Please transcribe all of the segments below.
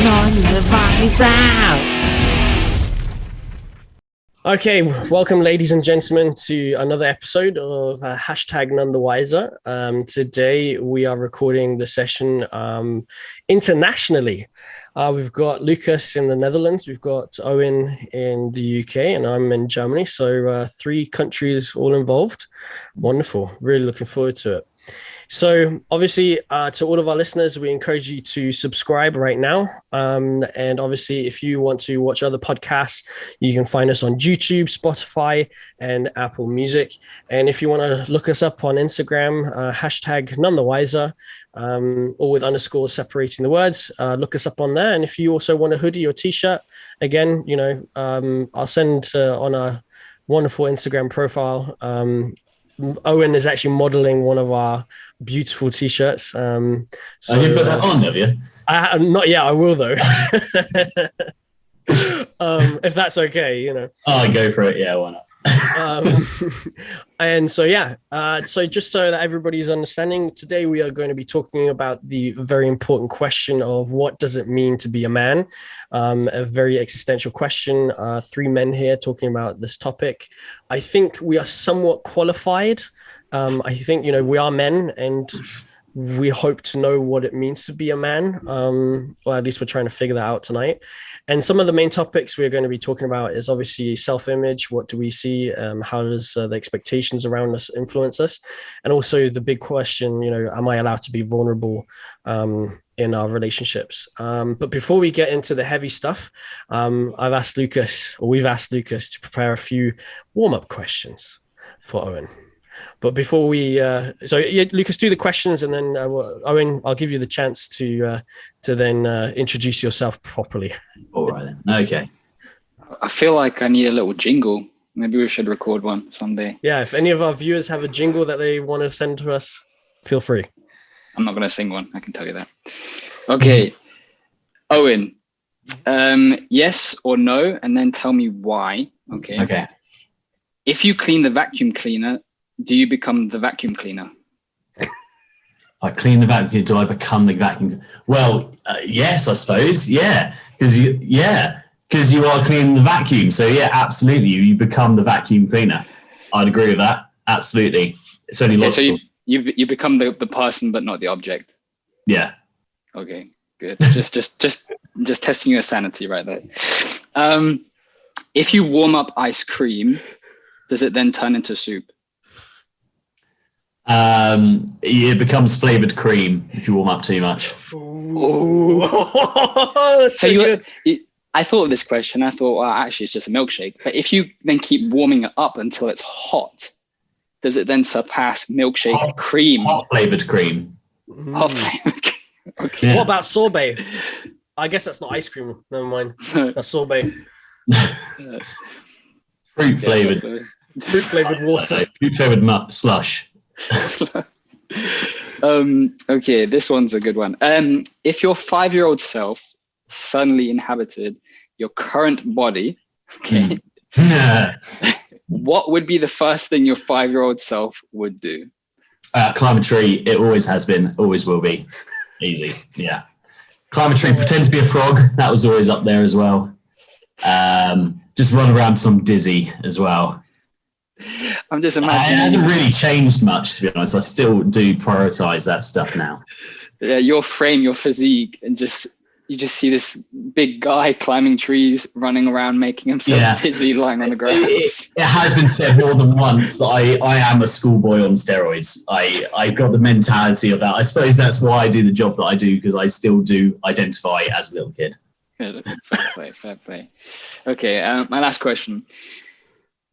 Nonethewiser. Okay, welcome, ladies and gentlemen, to another episode of hashtag nonethewiser. Today we are recording the session internationally. We've got Lucas in the Netherlands, we've got Owen in the UK, and I'm in Germany. So 3 countries all involved. Wonderful. Really looking forward to it. So obviously, to all of our listeners, we encourage you to subscribe right now. And obviously, if you want to watch other podcasts, you can find us on YouTube, Spotify, and Apple Music. And if you want to look us up on Instagram, hashtag nonethewiser, or with underscores separating the words, look us up on there. And if you also want a hoodie or t-shirt, again, I'll send on a wonderful Instagram profile. Owen is actually modeling one of our beautiful t-shirts. So you put that on, have you? Not yet. I will though. If that's okay, Oh, go for it. Yeah, why not? And so so just so that everybody's understanding, today we are going to be talking about the very important question of what does it mean to be a man. A very existential question. 3 men here talking about this topic. I think we are somewhat qualified. I think we are men, and we hope to know what it means to be a man, or at least we're trying to figure that out tonight. And some of the main topics we're going to be talking about is obviously self-image. What do we see? How does the expectations around us influence us? And also the big question, am I allowed to be vulnerable in our relationships? But before we get into the heavy stuff, we've asked Lucas to prepare a few warm-up questions for Owen. But before we, Lucas, do the questions, and then Owen, I'll give you the chance to then introduce yourself properly. All right then. Okay. I feel like I need a little jingle. Maybe we should record one someday. Yeah, if any of our viewers have a jingle that they want to send to us, feel free. I'm not going to sing one, I can tell you that. Okay, Owen, yes or no, and then tell me why. Okay. If you clean the vacuum cleaner, do you become the vacuum cleaner? I clean the vacuum. Do I become the vacuum? Well, yes, I suppose. Yeah, because you are cleaning the vacuum. So yeah, absolutely, you become the vacuum cleaner. I'd agree with that. Absolutely, it's only logical. So you become the person, but not the object. Yeah. Okay, good. just testing your sanity right there. If you warm up ice cream, does it then turn into soup? It becomes flavored cream if you warm up too much. I thought of this question. I thought, well, actually, it's just a milkshake. But if you then keep warming it up until it's hot, does it then surpass milkshake cream? Hot flavored cream. Hot flavored cream. Okay. Yeah. What about sorbet? I guess that's not ice cream. Never mind. That's sorbet. Fruit flavored. Fruit flavored water. Fruit flavored slush. Okay, this one's a good one. If your 5-year-old self suddenly inhabited your current body, okay, what would be the first thing your 5-year-old self would do? Climb a tree. It always has been, always will be. Easy. Yeah. Climb a tree, pretend to be a frog. That was always up there as well. Just run around till I'm dizzy as well. I'm just imagining. It hasn't really changed much, to be honest. I still do prioritize that stuff now. Yeah, your frame, your physique, and you just see this big guy climbing trees, running around, making himself dizzy, lying on the grass. It has been said more than once that I am a schoolboy on steroids. I've got the mentality of that. I suppose that's why I do the job that I do, because I still do identify as a little kid. Fair play. Okay, my last question.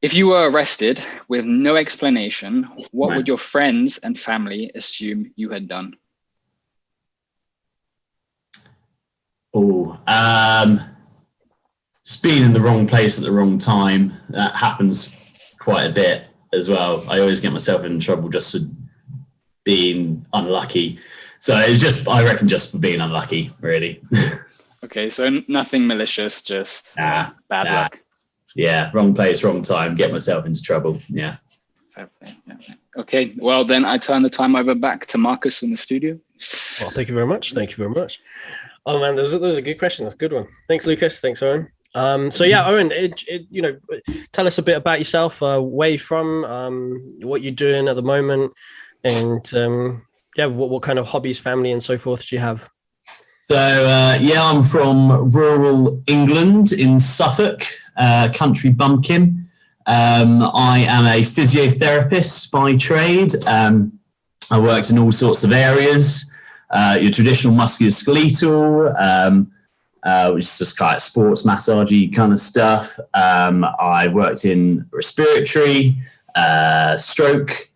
If you were arrested with no explanation, what would your friends and family assume you had done? Just being in the wrong place at the wrong time. That happens quite a bit as well. I always get myself in trouble just for being unlucky. So it's I reckon just for being unlucky, really. Okay, so nothing malicious, just bad luck. Yeah, wrong place, wrong time, get myself into trouble. Yeah. Fair play. Yeah. Okay, well then I turn the time over back to Marcus in the studio. Well, thank you very much. Oh man, those are good questions. That's a good one. Thanks, Lucas. Thanks, Owen. So yeah, Owen, tell us a bit about yourself, where you're from, what you're doing at the moment, and what kind of hobbies, family, and so forth do you have? So I'm from rural England in Suffolk, country bumpkin. I am a physiotherapist by trade. I worked in all sorts of areas, your traditional musculoskeletal, which is just kind of sports massagey kind of stuff. I worked in respiratory, stroke,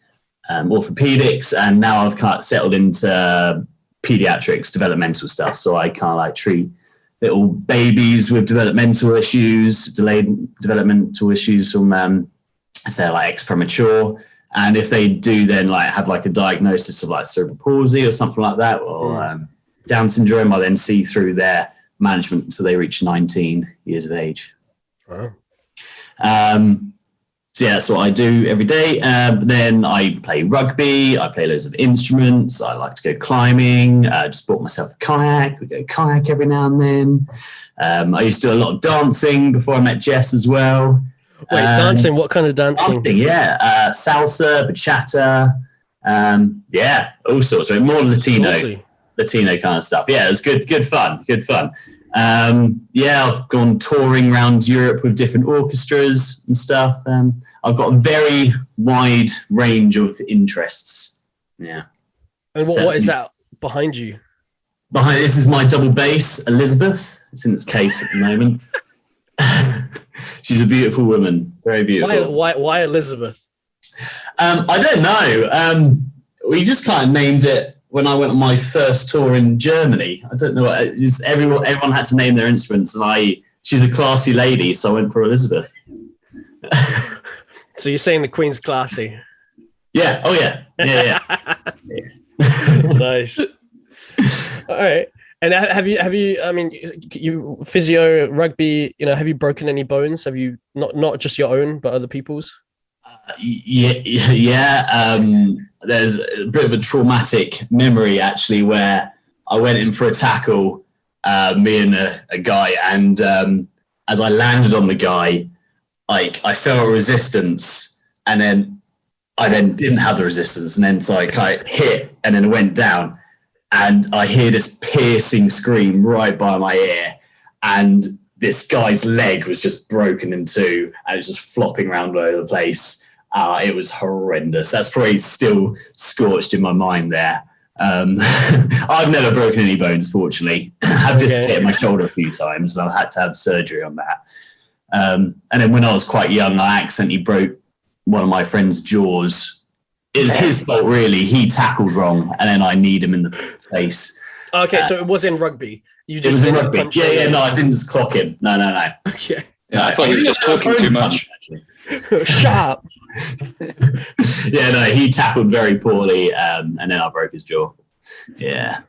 orthopedics, and now I've kind of settled into pediatrics, developmental stuff. So I kind of like treat little babies with developmental issues, delayed developmental issues from if they're like ex-premature. And if they do then like have like a diagnosis of like cerebral palsy or something like that, or Down syndrome, I then see through their management until they reach 19 years of age. Wow. So yeah, that's what I do every day. Then I play rugby. I play loads of instruments. I like to go climbing. I just bought myself a kayak. We go kayak every now and then. I used to do a lot of dancing before I met Jess as well. Wait, dancing? What kind of dancing? Salsa, bachata. All sorts. So more Latino kind of stuff. Yeah, it was good fun. I've gone touring around Europe with different orchestras and stuff. I've got a very wide range of interests. Yeah. And what is that behind you? This is my double bass, Elizabeth. It's in its case at the moment. She's a beautiful woman, very beautiful. Why Elizabeth? I don't know. We just kind of named it when I went on my first tour in Germany. I don't know. Everyone had to name their instruments, and she's a classy lady, so I went for Elizabeth. So you're saying the Queen's classy? Yeah. Oh yeah. Yeah. Nice. All right. And have you? I mean, you physio, rugby. Have you broken any bones? Have you not just your own, but other people's? Yeah. There's a bit of a traumatic memory actually, where I went in for a tackle, me and a guy, and as I landed on the guy, I felt resistance, and then I didn't have the resistance, and then so I hit, and then it went down. And I hear this piercing scream right by my ear, and this guy's leg was just broken in two, and it was just flopping around all over the place. It was horrendous. That's probably still scorched in my mind there. I've never broken any bones, fortunately. I've just hit my shoulder a few times, and I've had to have surgery on that. And then when I was quite young, I accidentally broke one of my friend's jaws. It was his fault, really. He tackled wrong, and then I kneed him in the face. Okay, so it was in rugby. You just it was in rugby. Yeah, no, I didn't just clock him. No. Okay. Yeah, I thought he was just talking too much. Shut up. Yeah, no, he tackled very poorly, and then I broke his jaw. Yeah.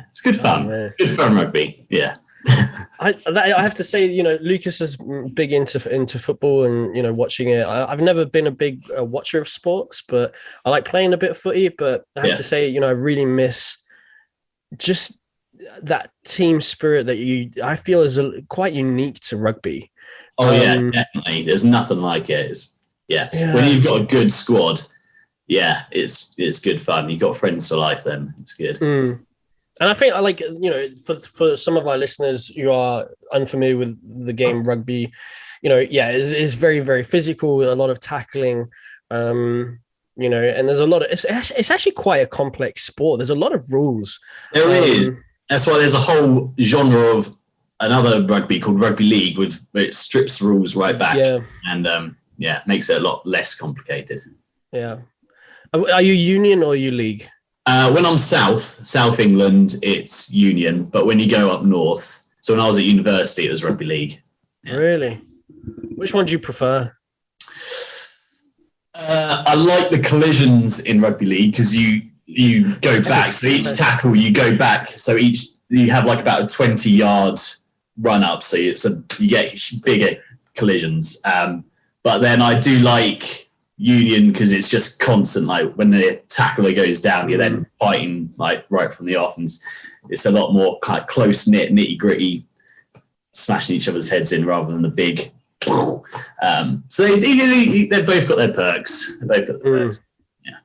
It's good fun. It's good fun, rugby. Yeah. I have to say, Lucas is big into football and, watching it. I've never been a big watcher of sports, but I like playing a bit of footy. But I have to say, I really miss just that team spirit that I feel is quite unique to rugby. Oh, yeah, definitely. There's nothing like it. When you've got a good squad, it's good fun. You've got friends for life then. It's good. And I think for some of our listeners who are unfamiliar with the game rugby, it's very, very physical, a lot of tackling, and there's a lot of, it's actually quite a complex sport. There's a lot of rules. There is. That's why there's a whole genre of another rugby called rugby league where it strips rules right back and makes it a lot less complicated. Yeah. Are you union or are you league? When I'm South England, it's union. But when you go up north, so when I was at university, it was rugby league. Yeah. Really? Which one do you prefer? I like the collisions in rugby league because you go back. So each tackle, you go back. So you have like about a 20-yard run up. So you get bigger collisions. But then I do like union because it's just constant. Like when the tackler goes down, you're then fighting like right from the off, and it's a lot more kind of close knit, nitty gritty, smashing each other's heads in rather than the big. So they've both got their perks. Yeah.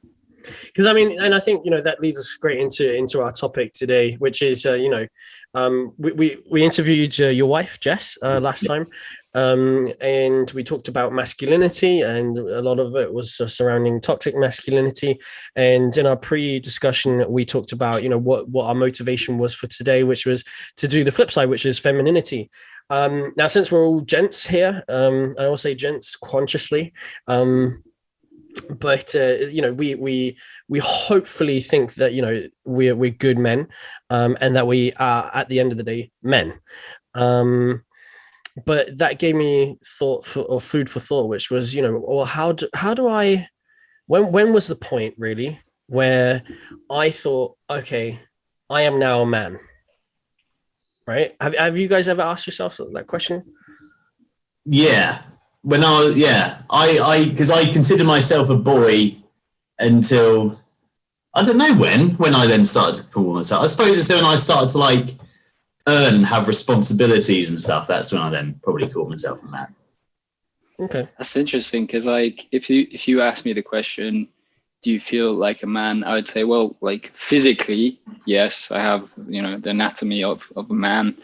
Because I mean, and I think that leads us great into our topic today, which is we interviewed your wife Jess last time. And we talked about masculinity, and a lot of it was surrounding toxic masculinity. And in our pre-discussion, we talked about, what our motivation was for today, which was to do the flip side, which is femininity. Now, since we're all gents here, I will say gents consciously, but we hopefully think that we're good men, and that we are at the end of the day men. But that gave me food for thought, which was, well, how do I, when was the point really where I thought, okay, I am now a man, right? Have you guys ever asked yourself that question? Yeah. Because I consider myself a boy until, I don't know when I then started to call myself, I suppose it's when I started to like earn and have responsibilities and stuff. That's when I then probably call myself a man. Okay, that's interesting, because like if you ask me the question, do you feel like a man, I would say, well, like physically, yes, I have the anatomy of a man.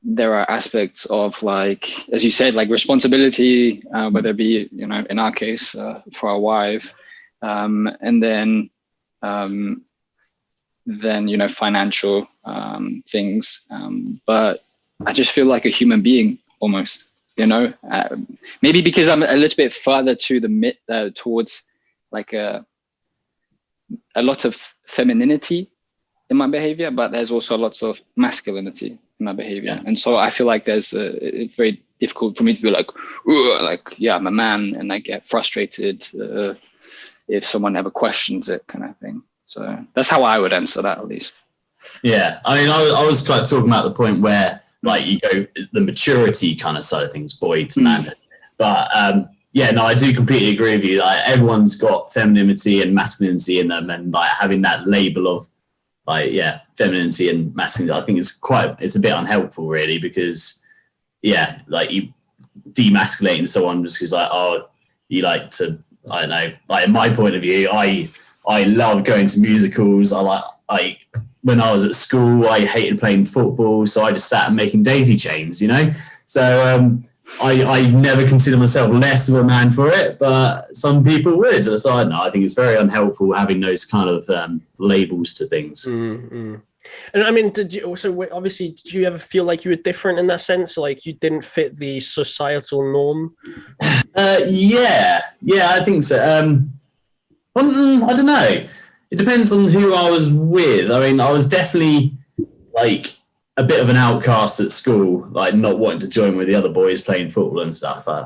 There are aspects of, like, as you said, like responsibility, whether it be in our case for our wife, and then financial things, but I just feel like a human being almost, maybe because I'm a little bit further to the towards like a lot of femininity in my behavior, but there's also lots of masculinity in my behavior. And so I feel like it's very difficult for me to be like, I'm a man, and I get frustrated if someone ever questions it, kind of thing. So that's how I would answer that, at least. Yeah, I mean, I was like talking about the point where like you go the maturity kind of side of things, boy to man. But I do completely agree with you. Like everyone's got femininity and masculinity in them, and like having that label of femininity and masculinity, I think it's a bit unhelpful really, because like you demasculating someone just because you like to, I don't know, like in my point of view, I love going to musicals. When I was at school, I hated playing football, so I just sat and making daisy chains, So I never consider myself less of a man for it, but some people would. So I think it's very unhelpful having those kind of labels to things. Mm-hmm. And I mean, did you ever feel like you were different in that sense? Like you didn't fit the societal norm? Yeah, I think so. I don't know. It depends on who I was with. I mean, I was definitely like a bit of an outcast at school, like not wanting to join with the other boys playing football and stuff. I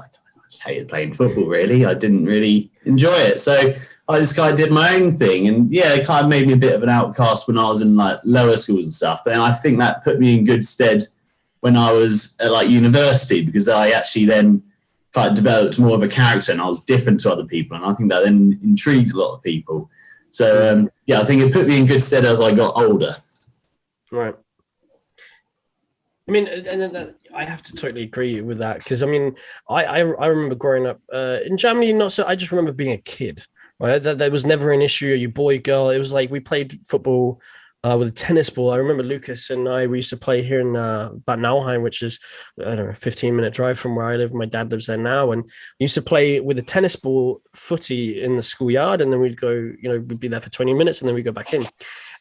just hated playing football, really. I didn't really enjoy it. So I just kind of did my own thing. And it kind of made me a bit of an outcast when I was in like lower schools and stuff. But then I think that put me in good stead when I was at like university, because I actually then kind of developed more of a character and I was different to other people. And I think that then intrigued a lot of people. So, I think it put me in good stead as I got older. Right. I mean, and then I have to totally agree with that, because I mean, I remember growing up in Germany. Not so. I just remember being a kid. Right, that there was never an issue. You boy, girl. It was like we played football with a tennis ball. I remember Lucas and we used to play here in Bad Nauheim, which is, I don't know, 15-minute drive from where I live. My dad lives there now, and we used to play with a tennis ball footy in the schoolyard, and then we'd go. We'd be there for 20 minutes, and then we'd go back in,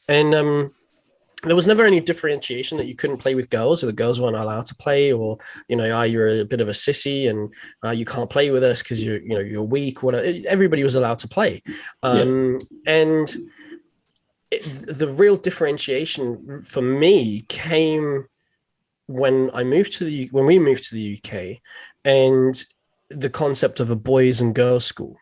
and there was never any differentiation that you couldn't play with girls, or the girls weren't allowed to play, or you're a bit of a sissy and you can't play with us because you're weak. Whatever. Everybody was allowed to play, and the real differentiation for me came when we moved to the UK, and the concept of a boys and girls school.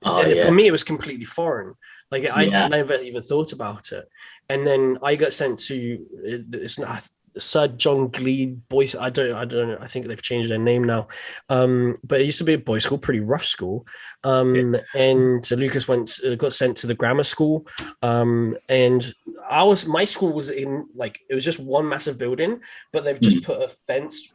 For me, it was completely foreign. Like I never even thought about it. And then I got sent to, it's not Sir John Glee boys. I don't know. I think they've changed their name now. But it used to be a boys' school, pretty rough school. And Lucas got sent to the grammar school. And my school was in it was just one massive building, but they've just put a fence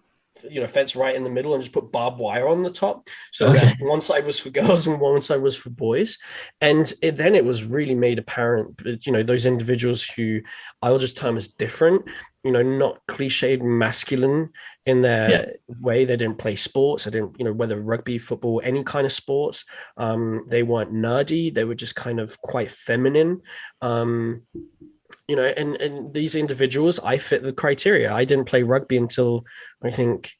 right in the middle and just put barbed wire on the top. So that one side was for girls and one side was for boys. And then it was really made apparent, those individuals who I'll just term as different, not cliched masculine in their way. They didn't play sports. They didn't, whether rugby, football, any kind of sports. They weren't nerdy. They were just kind of quite feminine. And these individuals, I fit the criteria. I didn't play rugby until I think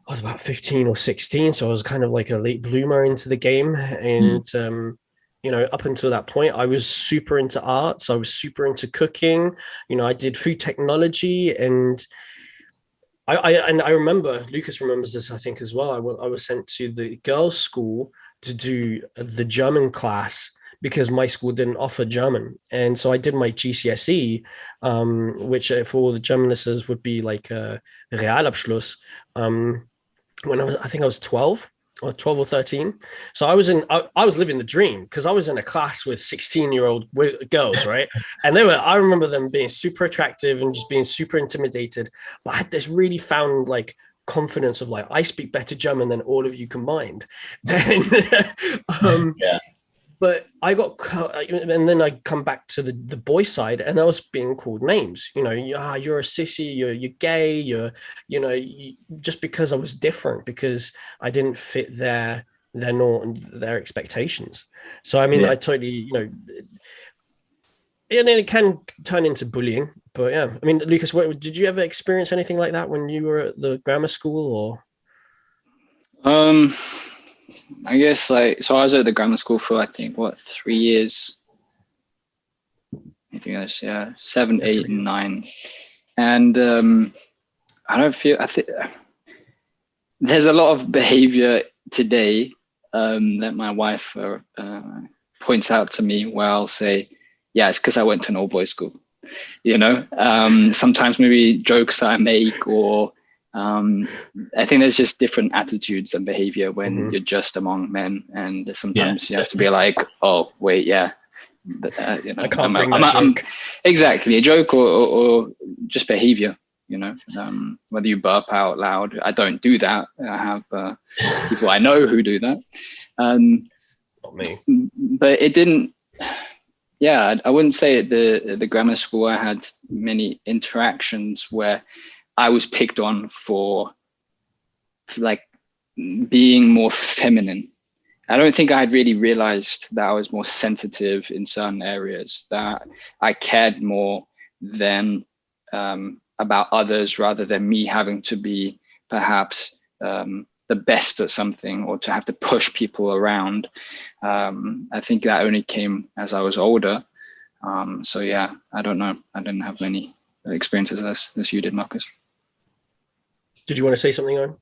I was about 15 or 16. So I was kind of like a late bloomer into the game. And, up until that point, I was super into arts. I was super into cooking. I did food technology. And I remember, Lucas remembers this, I think, as well. I was sent to the girls' school to do the German class, because my school didn't offer German. And so I did my GCSE, which for all the German listeners would be like a Realabschluss, when I think I was 12 or 13. So I was living the dream, because I was in a class with 16-year-old girls, right? And I remember them being super attractive and just being super intimidated. But I had this really found confidence of I speak better German than all of you combined. And, but I got, and then I come back to the boy side, and I was being called names. You're a sissy, you're gay, just because I was different, because I didn't fit their expectations. So I mean, I totally, and it can turn into bullying. But yeah, I mean, Lucas, did you ever experience anything like that when you were at the grammar school, or? I guess so I was at the grammar school for, I think, 3 years? I think that's 7, 8, and 9. And I think there's a lot of behavior today that my wife points out to me, where I'll say, yeah, it's because I went to an all boys school. Sometimes maybe jokes that I make, or I think there's just different attitudes and behavior when you're just among men, and sometimes you have to be like, oh wait, I can't bring that joke. Exactly, a joke or just behavior. Whether you burp out loud. I don't do that. I have people I know who do that. Not me. But it didn't. Yeah, I wouldn't say at the grammar school I had many interactions where I was picked on for being more feminine. I don't think I had really realized that I was more sensitive in certain areas, that I cared more than about others, rather than me having to be perhaps the best at something, or to have to push people around. I think that only came as I was older. So yeah, I don't know. I didn't have many experiences as you did, Marcus. Did you want to say something, Owen?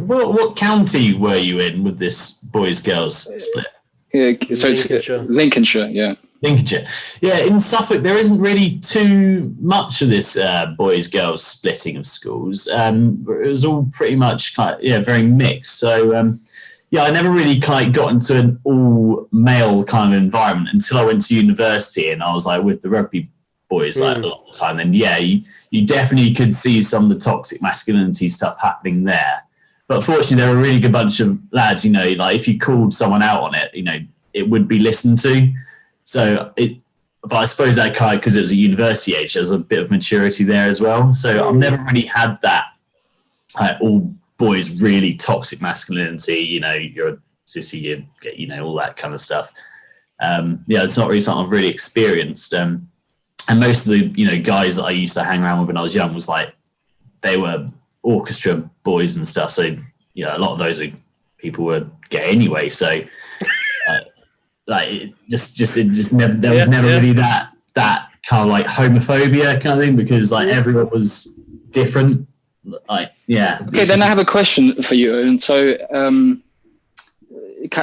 What county were you in with this boys-girls split? Yeah, so it's Lincolnshire, yeah. Lincolnshire. Yeah, in Suffolk, there isn't really too much of this boys-girls splitting of schools. It was all pretty much very mixed. So, I never really got into an all-male kind of environment until I went to university, and I was with the rugby boys a lot of the time. And you definitely could see some of the toxic masculinity stuff happening there. But fortunately, there were a really good bunch of lads, if you called someone out on it, it would be listened to. So but I suppose that because it was a university age, there's a bit of maturity there as well. So I've never really had that all boys really toxic masculinity, you're a sissy, you get, all that kind of stuff. It's not really something I've really experienced. And most of the, guys that I used to hang around with when I was young was they were orchestra boys and stuff. So, a lot of those people were gay anyway. So, there was never really that kind of homophobia kind of thing, because everyone was different. Okay, then I have a question for you. And so,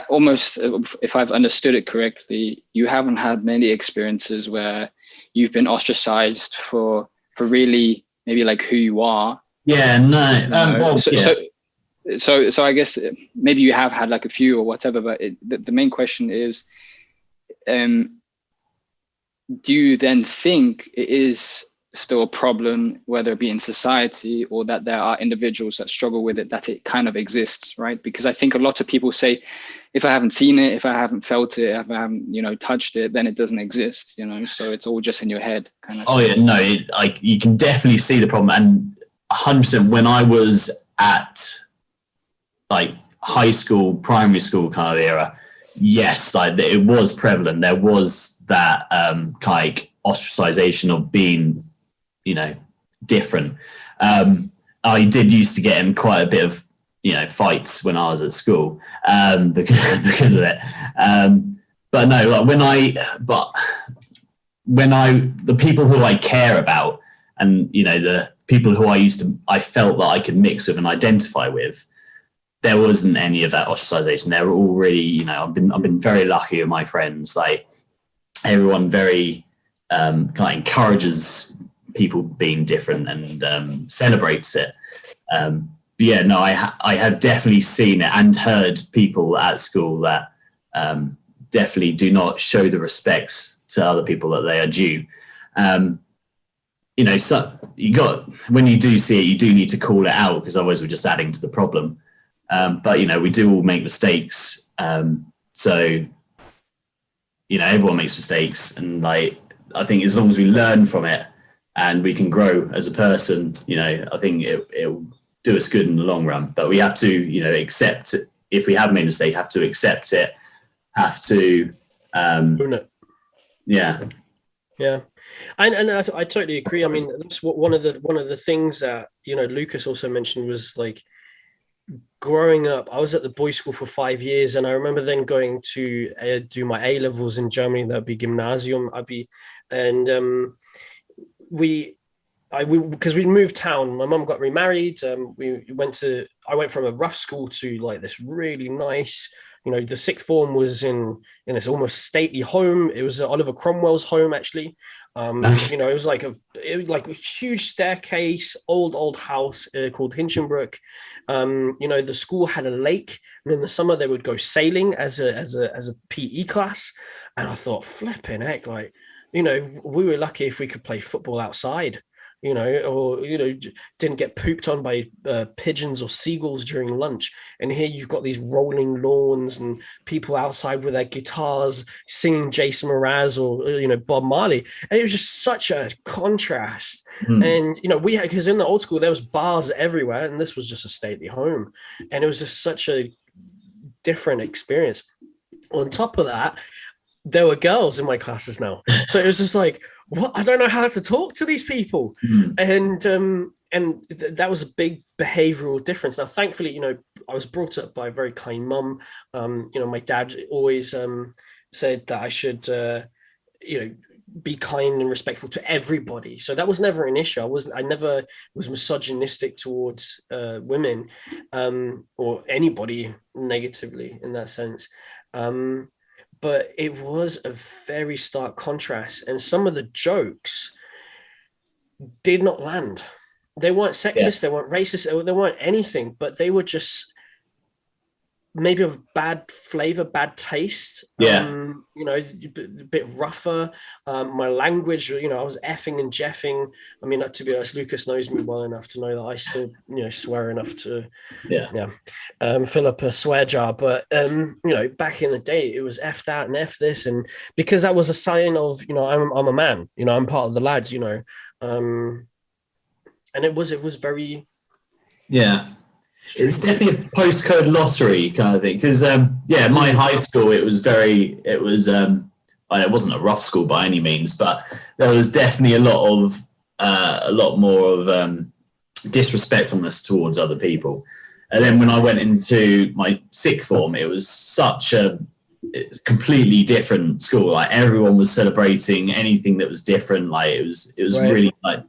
almost, if I've understood it correctly, you haven't had many experiences where you've been ostracized for really maybe like who you are. Yeah, no. Well, so I guess maybe you have had like a few or whatever, but the main question is, do you then think it is still a problem, whether it be in society or that there are individuals that struggle with it, that it kind of exists, right? Because I think a lot of people say, if I haven't seen it, if I haven't felt it, if I haven't, touched it, then it doesn't exist, so it's all just in your head kind of. Oh yeah, no, you can definitely see the problem. And 100% when I was at like high school, primary school kind of era, yes, like it was prevalent. There was that like ostracization of being, different. I did used to get in quite a bit of, fights when I was at school because of it. But no, like the people who I care about and, the people who I felt that I could mix with and identify with, there wasn't any of that ostracization. They were all really, I've been very lucky with my friends. Like everyone very kind of encourages people being different and celebrates it. But yeah, no, I have definitely seen it and heard people at school that definitely do not show the respects to other people that they are due. So when you do see it, you do need to call it out, because otherwise we're just adding to the problem. But we do all make mistakes. So everyone makes mistakes, and like I think as long as we learn from it and we can grow as a person, I think it'll do us good in the long run. But we have to, accept it. If we have made a mistake, have to accept it. Have to own it. Yeah. Yeah. And I totally agree. I mean, that's what one of the things that Lucas also mentioned was like growing up. I was at the boys' school for 5 years, and I remember then going to do my A levels in Germany. That'd be gymnasium. Because we moved town. My mum got remarried. I went from a rough school to like this really nice. The sixth form was in this almost stately home. It was Oliver Cromwell's home, actually. It was like a huge staircase, old house called Hinchenbrook. The school had a lake, and in the summer they would go sailing as a PE class. And I thought, flipping heck, like, we were lucky if we could play football outside. Or didn't get pooped on by pigeons or seagulls during lunch. And here you've got these rolling lawns and people outside with their guitars singing Jason Mraz or Bob Marley. And it was just such a contrast. And because in the old school there was bars everywhere, and this was just a stately home, and it was just such a different experience. On top of that, there were girls in my classes now, so it was just like, what? I don't know how to talk to these people. And that was a big behavioral difference. Now, thankfully, I was brought up by a very kind mum. My dad always said that I should, be kind and respectful to everybody. So that was never an issue. I never was misogynistic towards women or anybody negatively in that sense. But it was a very stark contrast, and some of the jokes did not land. They weren't sexist, They weren't racist, they weren't anything, but they were just maybe of bad flavor, bad taste. A bit rougher. My language, I was effing and jeffing. I mean, to be honest, Lucas knows me well enough to know that I still, swear enough to, fill up a swear jar. But back in the day, it was F that and F this, and because that was a sign of, I'm a man. I'm part of the lads. And it was very. Yeah. It's definitely a postcode lottery kind of thing, because my high school, it wasn't a rough school by any means, but there was definitely a lot more of disrespectfulness towards other people. And then when I went into my sixth form, it was such a completely different school. Like everyone was celebrating anything that was different. Like it was right. Really like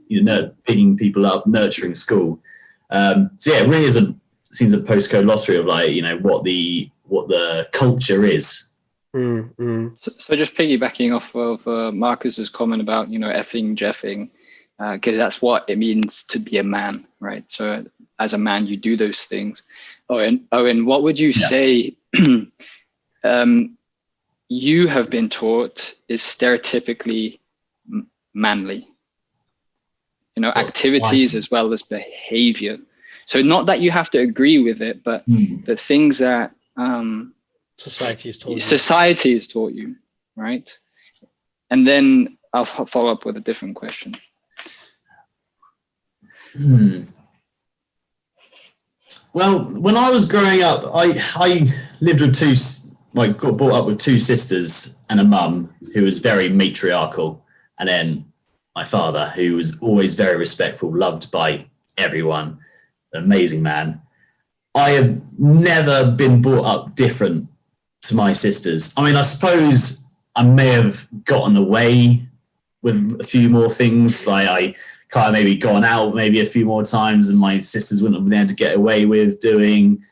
picking people up, nurturing school. It really seems a postcode lottery of like what the culture is So just piggybacking off of Marcus's comment about, effing, jeffing, because that's what it means to be a man, right? So as a man, you do those things. Owen, what would you say you have been taught is stereotypically manly? Activities as well as behavior. So not that you have to agree with it, but the things that society has taught you, right? And then I'll follow up with a different question. Well, when I was growing up, I lived with got brought up with two sisters and a mum who was very matriarchal, and then my father, who was always very respectful, loved by everyone, an amazing man. I have never been brought up different to my sisters. I mean, I suppose I may have gotten away with a few more things. I kind of maybe gone out maybe a few more times and my sisters wouldn't have been able to get away with doing.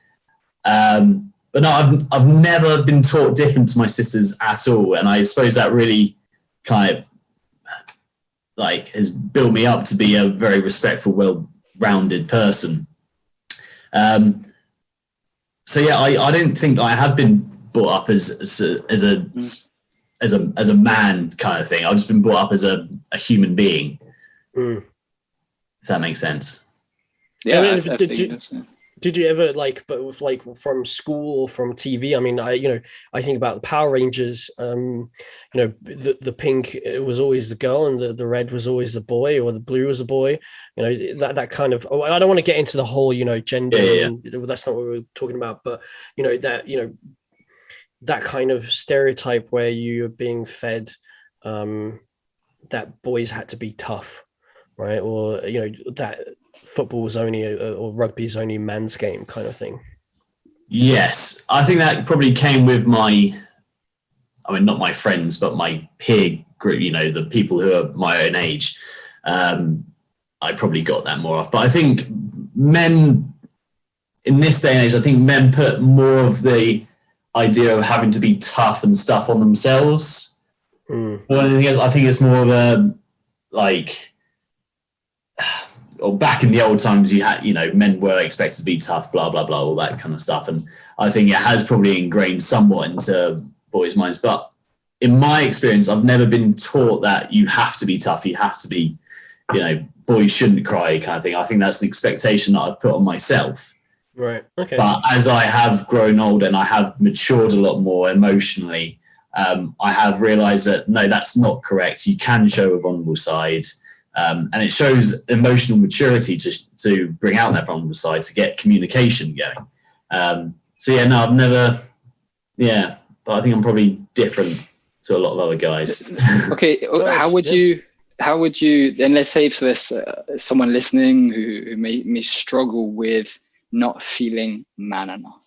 But no, I've never been taught different to my sisters at all. And I suppose that really kind of has built me up to be a very respectful, well-rounded person. So yeah, I don't think I have been brought up as a man kind of thing. I've just been brought up as a human being. If that makes sense. Yeah. Did you ever from school or from TV? I mean, I think about the Power Rangers. The pink, it was always the girl, and the red was always the boy, or the blue was the boy. That kind of. I don't want to get into the whole gender. Yeah. And that's not what we're talking about. But that kind of stereotype where you're being fed that boys had to be tough, right? Or that football was only or rugby is only man's game kind of thing. Yes, I think that probably came with not my friends, but my peer group, the people who are my own age. I probably got that more off. But I think men in this day and age, I think men put more of the idea of having to be tough and stuff on themselves. More than anything else, I think it's more of a or back in the old times, you had, men were expected to be tough, blah, blah, blah, all that kind of stuff. And I think it has probably ingrained somewhat into boys' minds. But in my experience, I've never been taught that you have to be tough. You have to be, boys shouldn't cry kind of thing. I think that's an expectation that I've put on myself. Right. Okay. But as I have grown older and I have matured a lot more emotionally, I have realized that, no, that's not correct. You can show a vulnerable side. And it shows emotional maturity to bring out that vulnerable side, to get communication going. I've never, but I think I'm probably different to a lot of other guys. Okay, how would you? And let's say for this, someone listening who may struggle with not feeling man enough.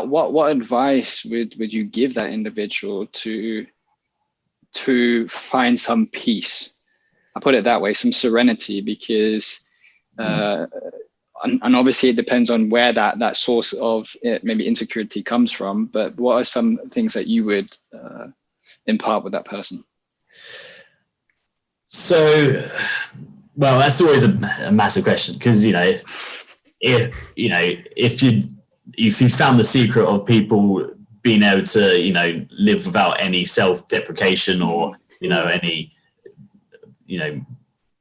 What advice would you give that individual to find some peace? I put it that way, some serenity, because and obviously it depends on where that source of maybe insecurity comes from, but what are some things that you would impart with that person? So, well, that's always a massive question, because if you found the secret of people being able to live without any self-deprecation or any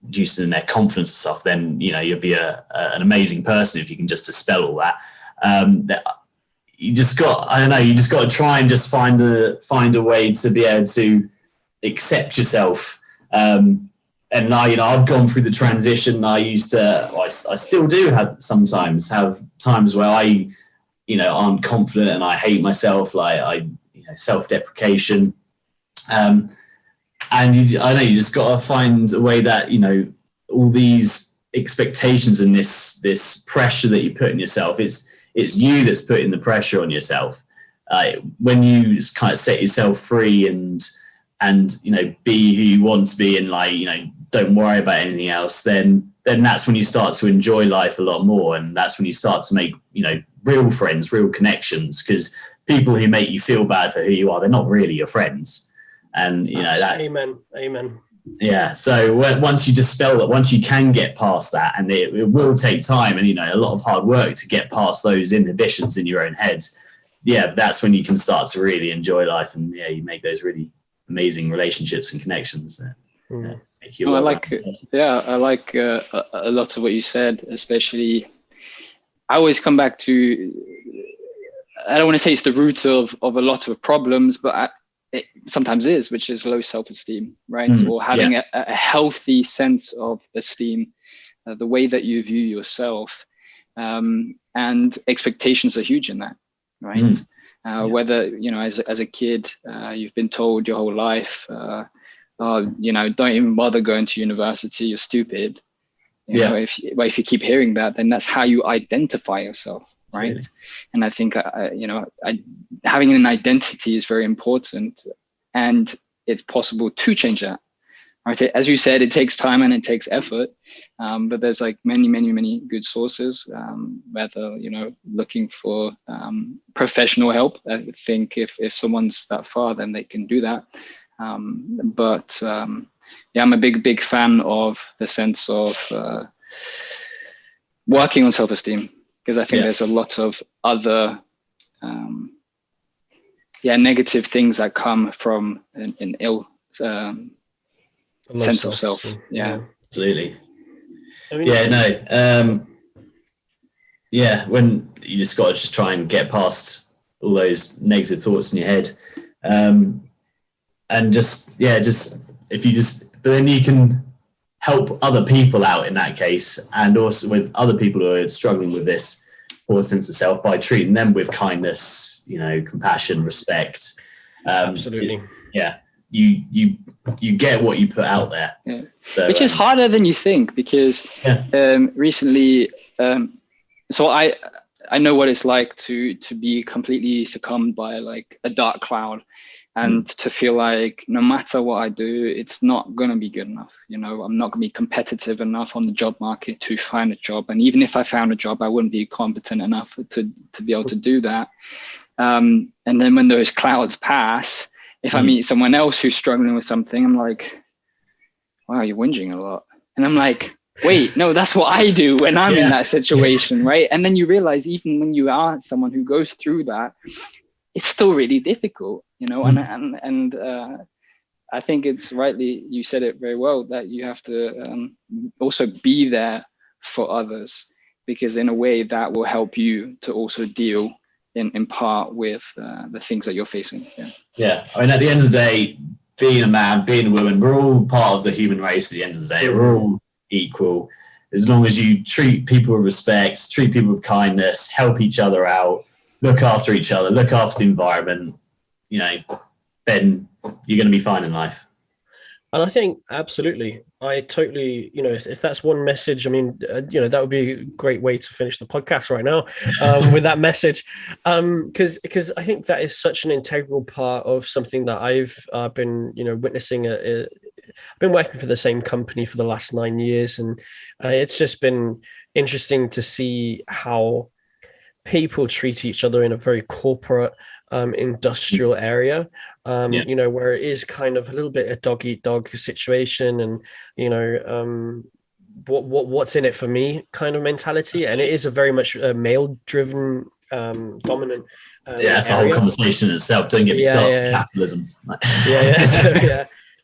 reducing their confidence and stuff, then you'll be an amazing person if you can just dispel all that. You just got to try and just find a way to be able to accept yourself. And I've gone through the transition. I still do sometimes have times where I aren't confident and I hate myself, self-deprecation. And I know you just got to find a way that, all these expectations and this pressure that you put on yourself, it's you that's putting the pressure on yourself. When you just kind of set yourself free and be who you want to be and don't worry about anything else, then that's when you start to enjoy life a lot more. And that's when you start to make, real friends, real connections, because people who make you feel bad for who you are, they're not really your friends. And you know that. Amen. Yeah. So once you dispel that, once you can get past that, and it will take time, and you know, a lot of hard work to get past those inhibitions in your own head. Yeah, that's when you can start to really enjoy life, and yeah, you make those really amazing relationships and connections. Make you I like a lot of what you said, especially. I always come back to. I don't want to say it's the root of a lot of problems, but it sometimes is, which is low self-esteem, right? Or having a healthy sense of esteem, the way that you view yourself, and expectations are huge in that, right? Whether, you know, as a kid, you've been told your whole life, you know, don't even bother going to university, you're stupid. You know, if you keep hearing that, then that's how you identify yourself. Right. Absolutely. And I think, you know, having an identity is very important, and it's possible to change that. Right. As you said, it takes time and it takes effort. But there's like many good sources, whether, you know, looking for professional help. I think if someone's that far, then they can do that. But I'm a big fan of the sense of working on self-esteem. Because I think there's a lot of other, negative things that come from an ill sense of self. Yeah, absolutely. I mean, when you just got to just try and get past all those negative thoughts in your head, and but then you can help other people out in that case, and also with other people who are struggling with this poor sense of self by treating them with kindness, you know, compassion, respect. Absolutely. You get what you put out there. Yeah. So, which is harder than you think, because recently, so I know what it's like to be completely succumbed by like a dark cloud. And to feel like no matter what I do, it's not going to be good enough. You know, I'm not going to be competitive enough on the job market to find a job. And even if I found a job, I wouldn't be competent enough to be able to do that. And then when those clouds pass, if I meet someone else who's struggling with something, I'm like, wow, you're whinging a lot. And I'm like, wait, no, that's what I do when I'm in that situation, right? And then you realize even when you are someone who goes through that, it's still really difficult, you know, and I think it's rightly, you said it very well, that you have to also be there for others, because in a way that will help you to also deal in part with the things that you're facing. Yeah. I mean, at the end of the day, being a man, being a woman, we're all part of the human race at the end of the day. We're all equal. As long as you treat people with respect, treat people with kindness, help each other out, look after each other, look after the environment, you know, then you're going to be fine in life. And I think absolutely, I totally, you know, if that's one message, I mean, you know, that would be a great way to finish the podcast right now with that message, because I think that is such an integral part of something that I've been, you know, witnessing. I've been working for the same company for the last 9 years, and it's just been interesting to see how people treat each other in a very corporate, industrial area, you know, where it is kind of a little bit a dog eat dog situation, and you know, what's in it for me kind of mentality, and it is a very much male driven, dominant. That's the whole conversation itself. Don't get me started. Capitalism.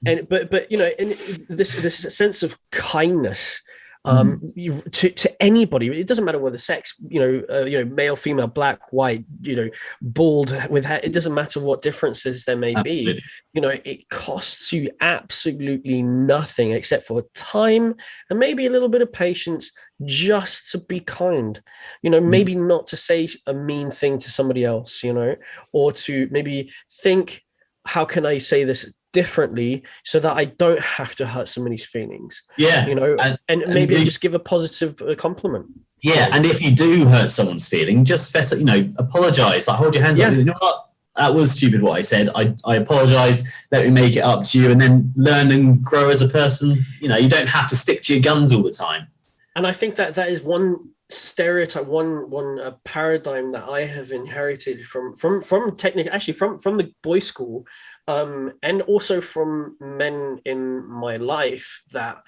And but you know, and this sense of kindness. To anybody, it doesn't matter whether sex, you know, male, female, black, white, you know, bald, with hair, it doesn't matter what differences there may be. You know, it costs you absolutely nothing except for time and maybe a little bit of patience, just to be kind. You know, maybe not to say a mean thing to somebody else, you know, or to maybe think, how can I say this differently so that I don't have to hurt somebody's feelings? You know, and maybe just give a positive compliment. And if you do hurt someone's feeling, just fess up, you know, apologize, like hold your hands up, you know what, that was stupid what I said, I apologize, let me make it up to you, and then learn and grow as a person. You know, you don't have to stick to your guns all the time. And I think that is one stereotype, one paradigm that I have inherited from technically, actually from the boys' school, and also from men in my life, that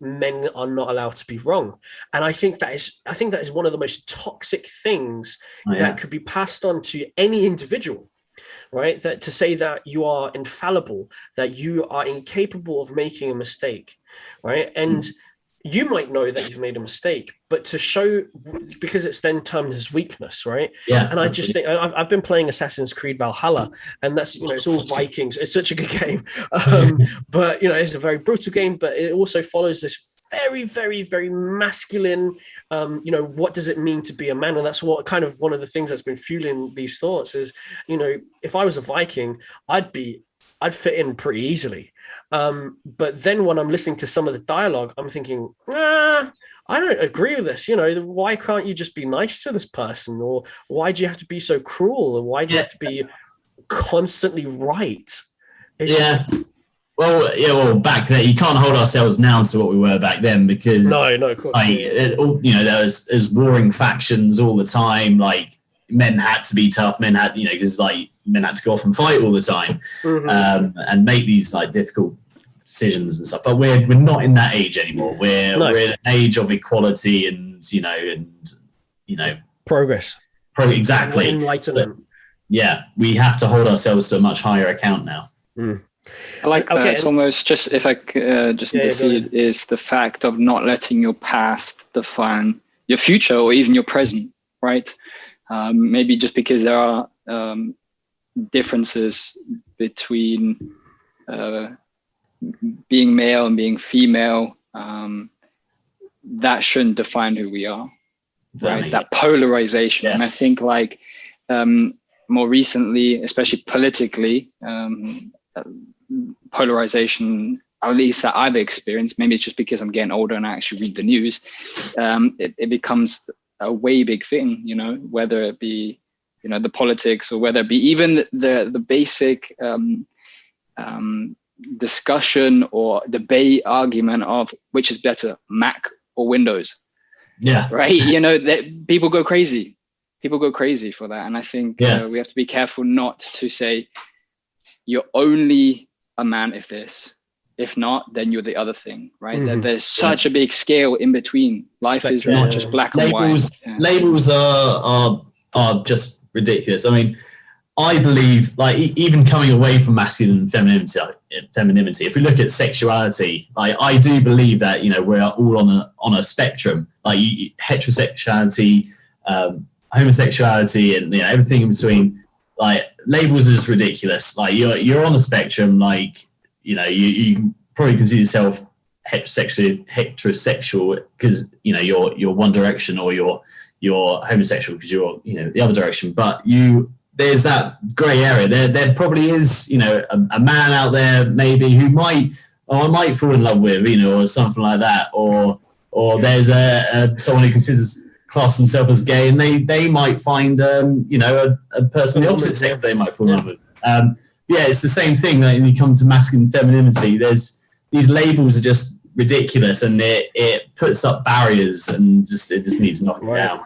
men are not allowed to be wrong. And I think that is one of the most toxic things that could be passed on to any individual, right? That to say that you are infallible, that you are incapable of making a mistake, right? And you might know that you've made a mistake, but to show, because it's then termed as weakness, right? Yeah. And I just think I've been playing Assassin's Creed Valhalla, and that's, it's all Vikings. It's such a good game, but it's a very brutal game. But it also follows this very, very, very masculine. What does it mean to be a man? And that's what kind of one of the things that's been fueling these thoughts is, if I was a Viking, I'd fit in pretty easily. But then when I'm listening to some of the dialogue, I'm thinking, I don't agree with this. Why can't you just be nice to this person? Or why do you have to be so cruel? Or why do you have to be constantly right? Well, back then, you can't hold ourselves now to what we were back then, because no, of course, there was warring factions all the time. Like, men had to be tough. Men had, because men had to go off and fight all the time, and make these difficult decisions and stuff. But we're not in that age anymore. We're in an age of equality and progress. Exactly. Enlightenment. So, we have to hold ourselves to a much higher account now. I like that. It's almost, just if I just to see it, is the fact of not letting your past define your future or even your present, right? Maybe just because there are differences between being male and being female, that shouldn't define who we are, right? That polarization. And I think more recently, especially politically, polarization, at least that I've experienced, maybe it's just because I'm getting older and I actually read the news, it becomes a way big thing, whether it be the politics, or whether it be even the basic discussion or debate argument of which is better, Mac or Windows. Right. That people go crazy for that. And I think we have to be careful not to say you're only a man if not, then you're the other thing, right? There's such a big scale in between. Life is not just black and white. Labels are just ridiculous. I mean, I believe, even coming away from masculine and femininity, if we look at sexuality, I do believe that we're all on a spectrum, heterosexuality, homosexuality, and everything in between. Labels are just ridiculous. You're on a spectrum. You probably consider yourself heterosexual because you're one direction, or you're homosexual because you're the other direction. But there's that grey area. There probably is a man out there maybe who I might fall in love with, or something like that, or there's someone who class themselves as gay, and they might find a person of the opposite sex they might fall in love with. It's the same thing. When you come to masculine femininity, there's these labels are just ridiculous, and it puts up barriers, and it just needs knocking down.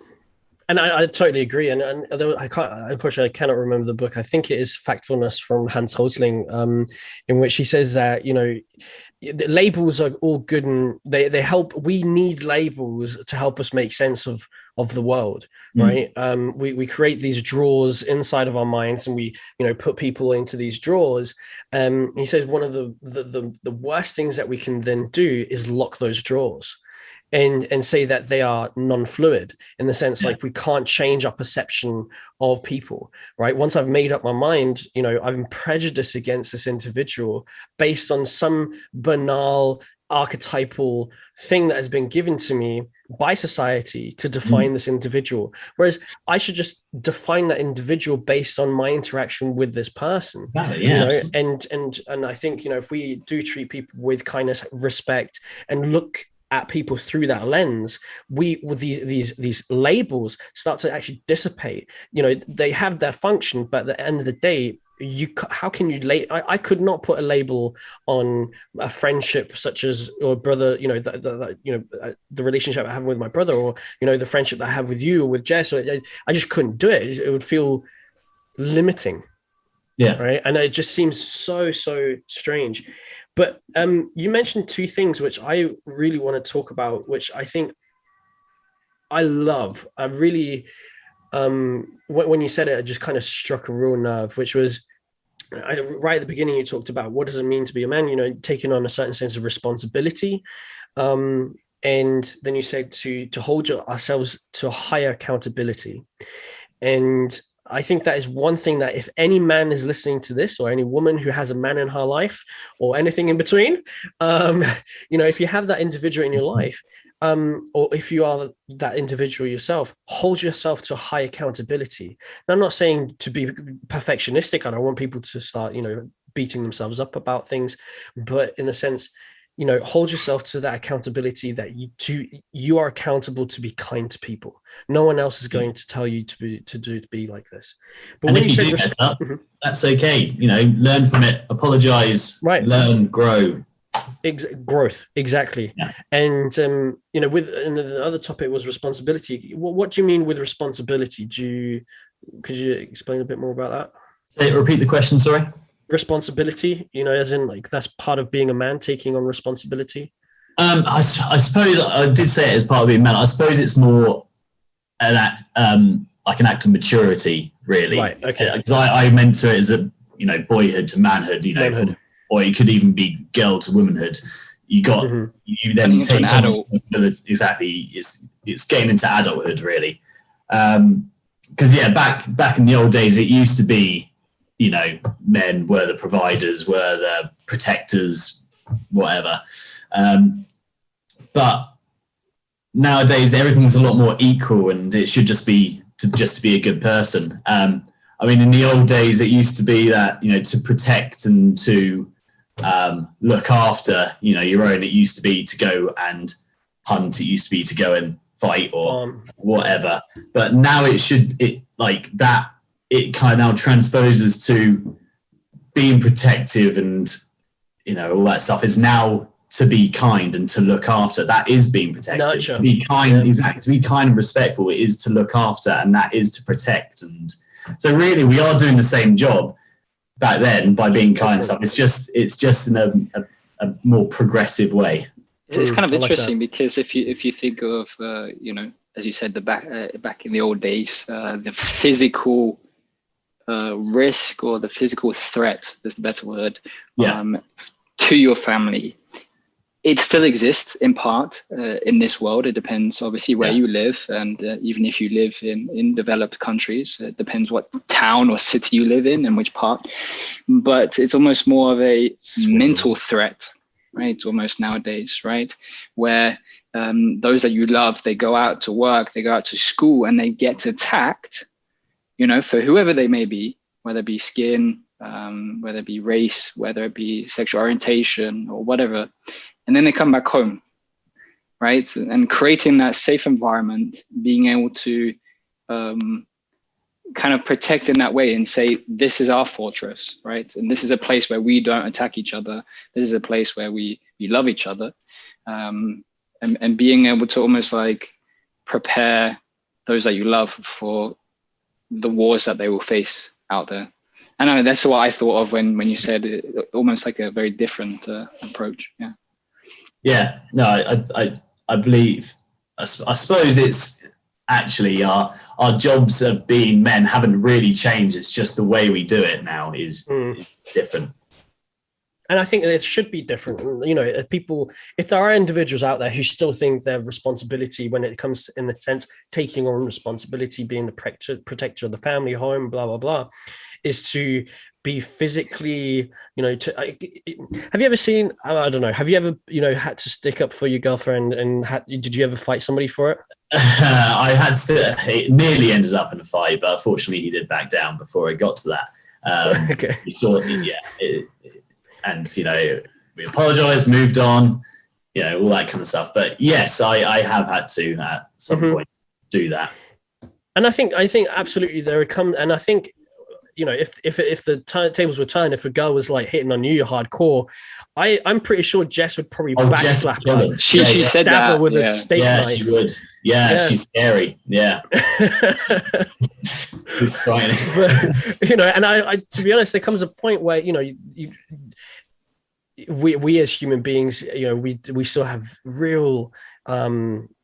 And I totally agree. And unfortunately, I cannot remember the book. I think it is Factfulness from Hans Rosling, in which he says that, labels are all good, and they help. We need labels to help us make sense of the world, right? We create these drawers inside of our minds, and we put people into these drawers. He says one of the worst things that we can then do is lock those drawers and say that they are non-fluid, in the sense we can't change our perception of people, right? Once I've made up my mind, I'm prejudiced against this individual based on some banal archetypal thing that has been given to me by society to define this individual, whereas I should just define that individual based on my interaction with this person. And I think if we do treat people with kindness, respect, and look at people through that lens, these labels start to actually dissipate. They have their function, but at the end of the day, how can you I could not put a label on a friendship such as or brother, the relationship I have with my brother, or the friendship that I have with you or with Jess. I just couldn't do it. It would feel limiting. Yeah. Right. And it just seems so strange. But you mentioned two things which I really want to talk about, which I think I love. I really when you said it just kind of struck a real nerve, which was right at the beginning. You talked about what does it mean to be a man, taking on a certain sense of responsibility, and then you said to hold ourselves to a higher accountability. And I think that is one thing that if any man is listening to this, or any woman who has a man in her life, or anything in between, if you have that individual in your life, or if you are that individual yourself, hold yourself to a high accountability. Now, I'm not saying to be perfectionistic. I don't want people to start, beating themselves up about things, but in the sense, hold yourself to that accountability that you are accountable to be kind to people. No one else is going to tell you to be like this. But and when if you do mess up, that's okay. Learn from it, apologize, right? Learn, grow. Growth, exactly. Yeah. And and the other topic was responsibility. What do you mean with responsibility? Could you explain a bit more about that? Repeat the question, sorry. Responsibility, as in like that's part of being a man, taking on responsibility. I suppose I did say it as part of being a man. I suppose it's more an act, like an act of maturity, really. Right. Okay. Because I meant to it as a boyhood to manhood. Manhood. Or it could even be girl to womanhood. You then take on responsibility. Exactly. It's getting into adulthood, really. Because back in the old days, it used to be, men were the providers, were the protectors, whatever. But nowadays, everything's a lot more equal, and it should just be to be a good person. In the old days, it used to be that, to protect and to look after, your own. It used to be to go and hunt. It used to be to go and fight or whatever. But now it kind of now transposes to being protective and, all that stuff is now to be kind and to look after. That is being protective. Nurture. To be kind, exactly. To be kind and respectful, it is to look after, and that is to protect. And so really we are doing the same job back then by being kind and stuff. It's just in a more progressive way. It's kind of interesting because if you think of, as you said, back in the old days, the physical risk or the physical threat is the better word, to your family, it still exists in part in this world. It depends obviously where you live, and even if you live in developed countries, it depends what town or city you live in and which part. But it's almost more of a mental threat, right? Almost nowadays, right? Where those that you love, they go out to work, they go out to school, and they get attacked, for whoever they may be, whether it be skin, whether it be race, whether it be sexual orientation or whatever. And then they come back home, right? And creating that safe environment, being able to kind of protect in that way and say, this is our fortress, right? And this is a place where we don't attack each other. This is a place where we love each other. And being able to almost like prepare those that you love for the wars that they will face out there. I know that's what I thought of when you said it, almost like a very different approach. Yeah. Yeah, no, I believe, I suppose it's actually our jobs of being men haven't really changed. It's just the way we do it now is different. And I think it should be different. If there are individuals out there who still think their responsibility when it comes in the sense, taking on responsibility, being the protector of the family, home, blah, blah, blah, is to be physically, have you ever seen, I don't know, have you ever, had to stick up for your girlfriend and did you ever fight somebody for it? I had to, it nearly ended up in a fight, but unfortunately he did back down before it got to that. Okay. And, we apologized, moved on, all that kind of stuff. But yes, I have had to at some point do that. And I think absolutely and I think, if the tables were turned, if a girl was like hitting on you hardcore, I'm pretty sure Jess would probably backslap her. She said stab her that with a steak knife. She would. Yeah, she's scary. Yeah. It's frightening. But, and I, to be honest, there comes a point where, we as human beings, we still have real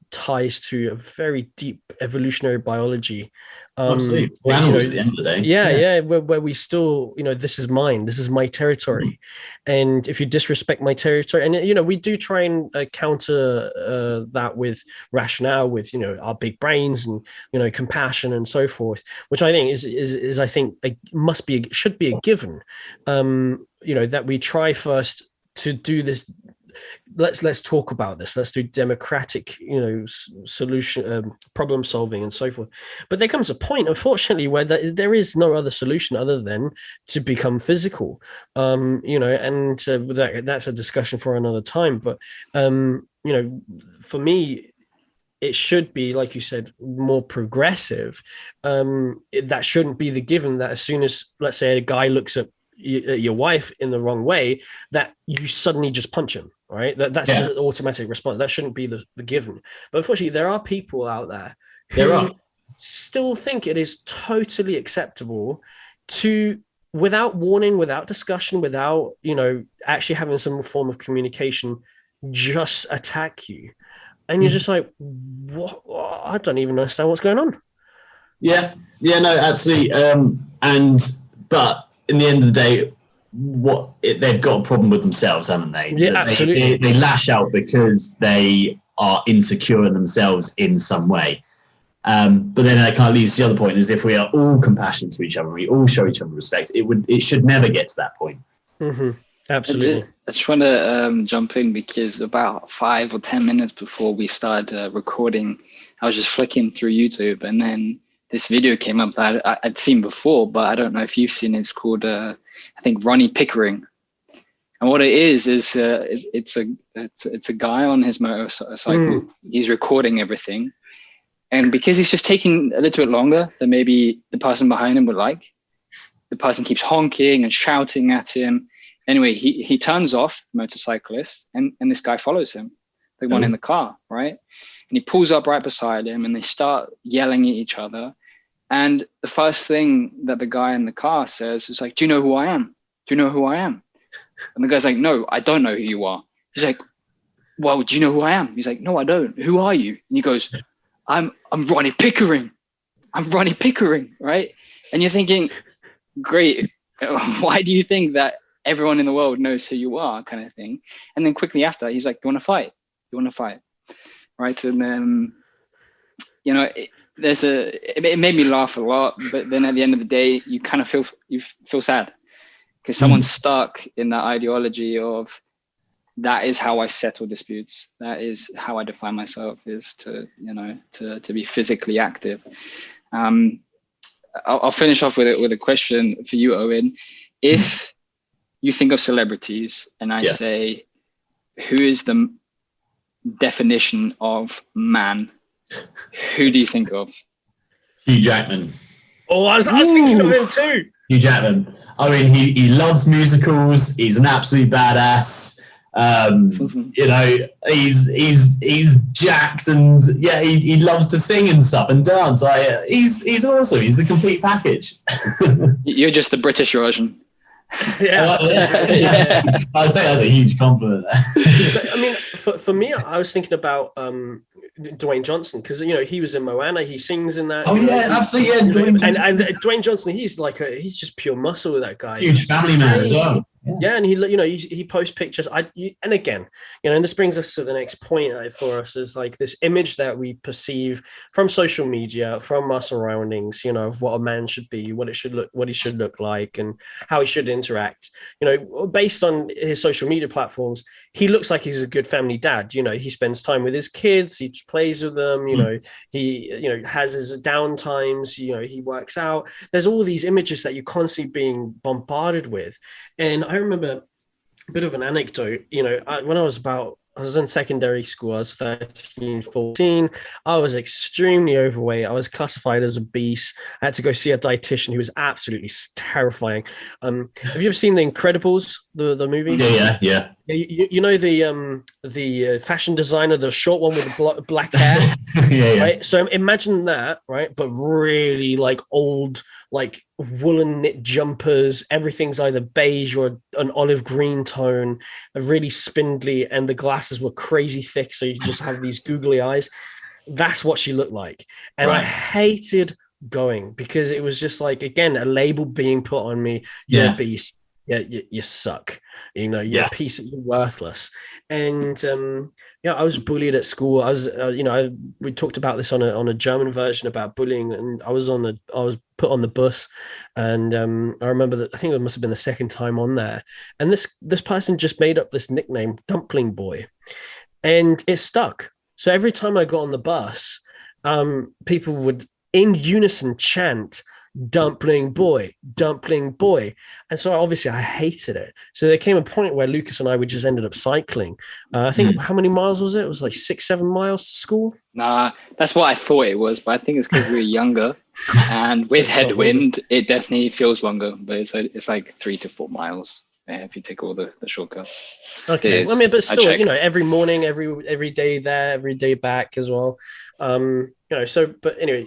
ties to a very deep evolutionary biology. Absolutely. We're animals at the end of the day. Where we still, this is mine, this is my territory. And if you disrespect my territory, and, we do try and counter that with rationale, with, our big brains and, compassion and so forth, which I think is I think should be a given, that we try first to do this. Let's talk about this. Let's do democratic, solution, problem solving, and so forth. But there comes a point, unfortunately, where there is no other solution other than to become physical. And that's a discussion for another time. But for me, it should be, like you said, more progressive. That shouldn't be the given that as soon as, let's say, a guy looks at your wife in the wrong way, that you suddenly just punch him, right? That's an automatic response. That shouldn't be the given. But unfortunately, there are people out there who still think it is totally acceptable to, without warning, without discussion, without, actually having some form of communication, just attack you. And you're just like, what? I don't even understand what's going on. Yeah, no, absolutely. But in the end of the day, they've got a problem with themselves, haven't they? Yeah, absolutely. They lash out because they are insecure in themselves in some way. But then that kind of leads to the other point: is if we are all compassionate to each other, we all show each other respect, it should never get to that point. Mm-hmm. Absolutely. I just want to jump in, because about 5 or 10 minutes before we started recording, I was just flicking through YouTube, and then this video came up that I'd seen before, but I don't know if you've seen it. It's called, I think, Ronnie Pickering. And what it is it's a guy on his motorcycle. He's recording everything. And because he's just taking a little bit longer than maybe the person behind him would like, the person keeps honking and shouting at him. Anyway, he turns off the motorcyclist, and this guy follows him, the one in the car, right? And he pulls up right beside him, and they start yelling at each other. And the first thing that the guy in the car says is like, "Do you know who I am? Do you know who I am?" And the guy's like, "No, I don't know who you are." He's like, "Well, do you know who I am?" He's like, "No, I don't. Who are you?" And he goes, I'm Ronnie Pickering. I'm Ronnie Pickering, right? And you're thinking, great. Why do you think that everyone in the world knows who you are, kind of thing? And then quickly after, he's like, "You want to fight? You want to fight?" Right? And then, it made me laugh a lot, but then at the end of the day, you kind of feel sad, because someone's stuck in that ideology of, that is how I settle disputes. That is how I define myself, is to be physically active. I'll finish off with a question for you, Owen. If you think of celebrities and I say, who is the definition of man? Who do you think of? Hugh Jackman. Oh, I was thinking of him too. Hugh Jackman. I mean, he loves musicals. He's an absolute badass. He's jacked, and he loves to sing and stuff and dance. He's awesome. He's the complete package. You're just the British version. Yeah. I'd say that's a huge compliment. But, I mean, for me, I was thinking about Dwayne Johnson, because he was in Moana. He sings in that. Oh yeah, absolutely. Yeah, and Dwayne Johnson, he's he's just pure muscle. That guy, huge family man as well. Yeah, and he posts pictures. And again, and this brings us to the next point for us, is like this image that we perceive from social media, from our surroundings, of what a man should be, what he should look like, and how he should interact. Based on his social media platforms, he looks like he's a good family dad. He spends time with his kids, he plays with them. He has his down times. He works out. There's all these images that you're constantly being bombarded with, and I remember a bit of an anecdote. When I was about I was in secondary school. I was 13, 14. I was extremely overweight. I was classified as obese. I had to go see a dietitian who was absolutely terrifying. Have you ever seen The Incredibles, the movie? Yeah. You know the fashion designer, the short one with the black hair, yeah. Right? So imagine that, right? But really like old, like woolen knit jumpers. Everything's either beige or an olive green tone, really spindly, and the glasses were crazy thick, so you just have these googly eyes. That's what she looked like, and I hated going because it was just like, again, a label being put on me. You're obese. Yeah, you suck. You're a piece of, you're worthless. And I was bullied at school. I was, we talked about this on a German version about bullying, and I was put on the bus, and I remember that I think it must have been the second time on there, and this person just made up this nickname, Dumpling Boy, and it stuck. So every time I got on the bus, people would in unison chant, dumpling boy. And so obviously I hated it. So there came a point where Lucas and I, we just ended up cycling. I think how many miles was it? It was like 6-7 miles to school. Nah, that's what I thought it was, but I think it's because we were younger, and with headwind, it definitely feels longer, but it's like 3 to 4 miles. If you take all the shortcuts. Okay, I mean, but still, every morning, every day there, every day back as well. So, but anyway,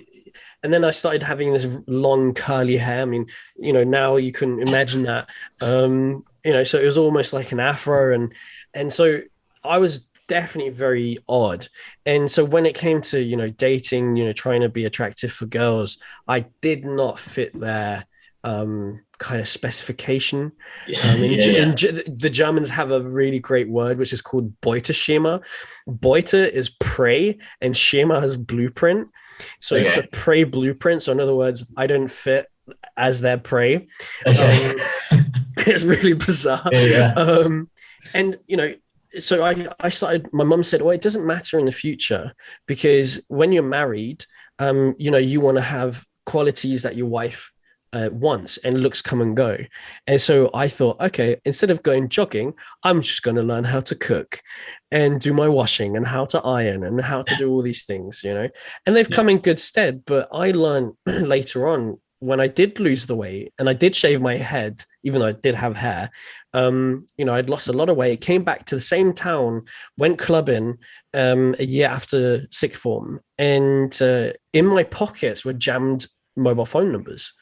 and then I started having this long curly hair. I mean, now you can imagine that. So it was almost like an afro, and so I was definitely very odd. And so when it came to dating, trying to be attractive for girls, I did not fit their kind of specification. The Germans have a really great word which is called Beuteschema. Beute is prey and Schema is blueprint. So it's a prey blueprint. So in other words, I don't fit as their prey. It's really bizarre. And so I started, my mum said, well, it doesn't matter in the future, because when you're married, you want to have qualities that your wife once, and looks come and go. And so I thought, okay, instead of going jogging, I'm just going to learn how to cook and do my washing and how to iron and how to do all these things, and they've come in good stead. But I learned later on, when I did lose the weight and I did shave my head, even though I did have hair, I'd lost a lot of weight, came back to the same town, went clubbing a year after sixth form, and in my pockets were jammed mobile phone numbers.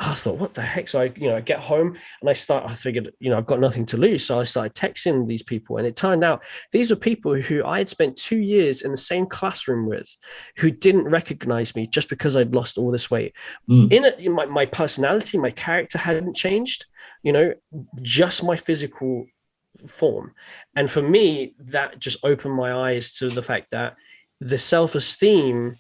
I thought, what the heck? So I get home and I figured, I've got nothing to lose. So I started texting these people, and it turned out these were people who I had spent 2 years in the same classroom with, who didn't recognize me just because I'd lost all this weight. My personality, my character hadn't changed, just my physical form. And for me, that just opened my eyes to the fact that the self-esteem,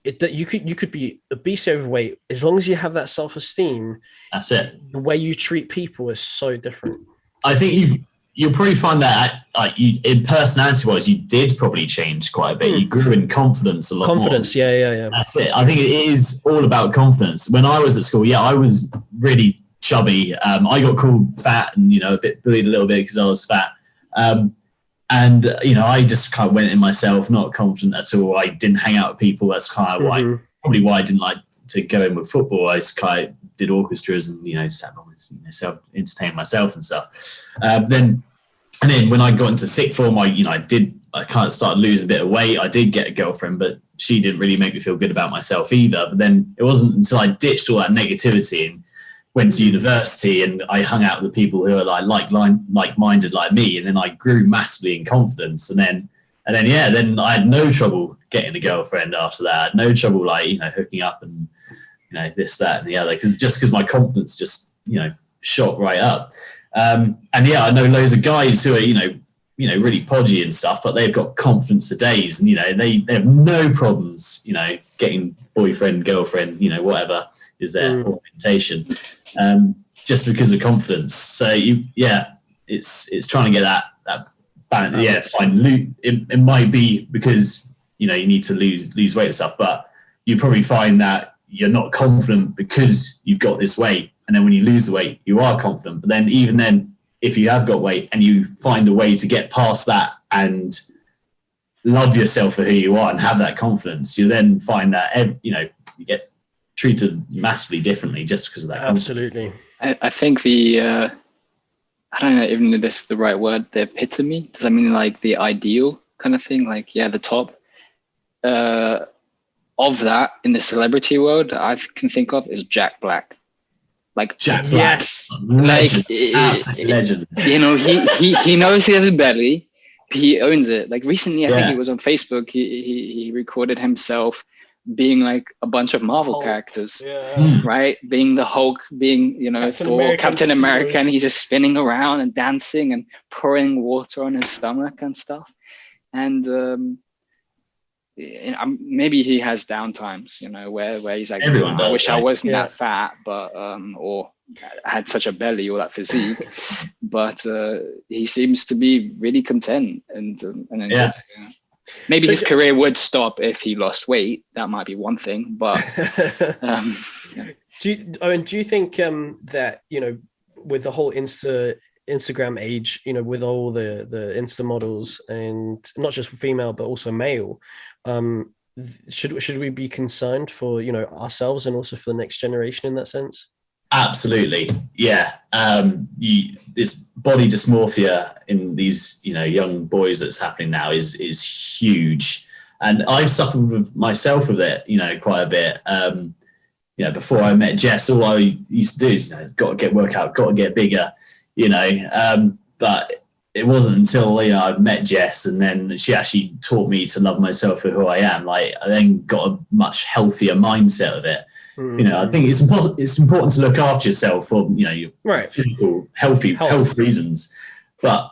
that you could be obese, overweight, as long as you have that self-esteem. That's it. The way you treat people is so different. I think you'll probably find that in personality-wise, you did probably change quite a bit. You grew in confidence a lot. Confidence, more. Yeah. That's it. I think it is all about confidence. When I was at school, I was really chubby. I got called fat and a bit bullied a little bit because I was fat. And, I just kind of went in myself, not confident at all. I didn't hang out with people. That's kind of probably why I didn't like to go in with football. I just kind of did orchestras and, sat on entertain myself and stuff. Then when I got into sixth form, I kind of started losing a bit of weight. I did get a girlfriend, but she didn't really make me feel good about myself either. But then it wasn't until I ditched all that negativity and went to university, and I hung out with the people who are like-minded like me, and then I grew massively in confidence. And then I had no trouble getting a girlfriend after that. No trouble hooking up and this, that, and the other, because my confidence just shot right up. I know loads of guys who are really podgy and stuff, but they've got confidence for days, and they have no problems getting boyfriend, girlfriend, whatever is their orientation. Just because of confidence. So it's trying to get that balance. Yeah, fine. It might be because you need to lose weight and stuff, but you probably find that you're not confident because you've got this weight, and then when you lose the weight, you are confident. But then even then, if you have got weight and you find a way to get past that and love yourself for who you are and have that confidence, you then find that, you get treated massively differently just because of that. Absolutely. I think I don't know even if this is the right word, the epitome, does that mean like the ideal kind of thing? Like, the top of that in the celebrity world I can think of is Jack Black. Like Jack Black, yes, legend, absolute legend. He knows he has a belly, he owns it. Like recently, I think it was on Facebook, he recorded himself being like a bunch of Marvel characters, right? Being the Hulk, being Captain America, and he's just spinning around and dancing and pouring water on his stomach and stuff. And maybe he has down times, where he's like, I wish I wasn't that fat, but or had such a belly or that physique, but he seems to be really content and maybe his career would stop if he lost weight. That might be one thing, but do you think that with the whole Instagram age, with all the Insta models, and not just female but also male, should we be concerned for ourselves and also for the next generation in that sense? Absolutely, yeah. This body dysmorphia in these young boys that's happening now is huge, and I've suffered with myself with it quite a bit. Before I met Jess, all I used to do is got to get workout, got to get bigger, but it wasn't until I met Jess, and then she actually taught me to love myself for who I am. Like, I then got a much healthier mindset of it. I think it's important to look after yourself for your physical health reasons, but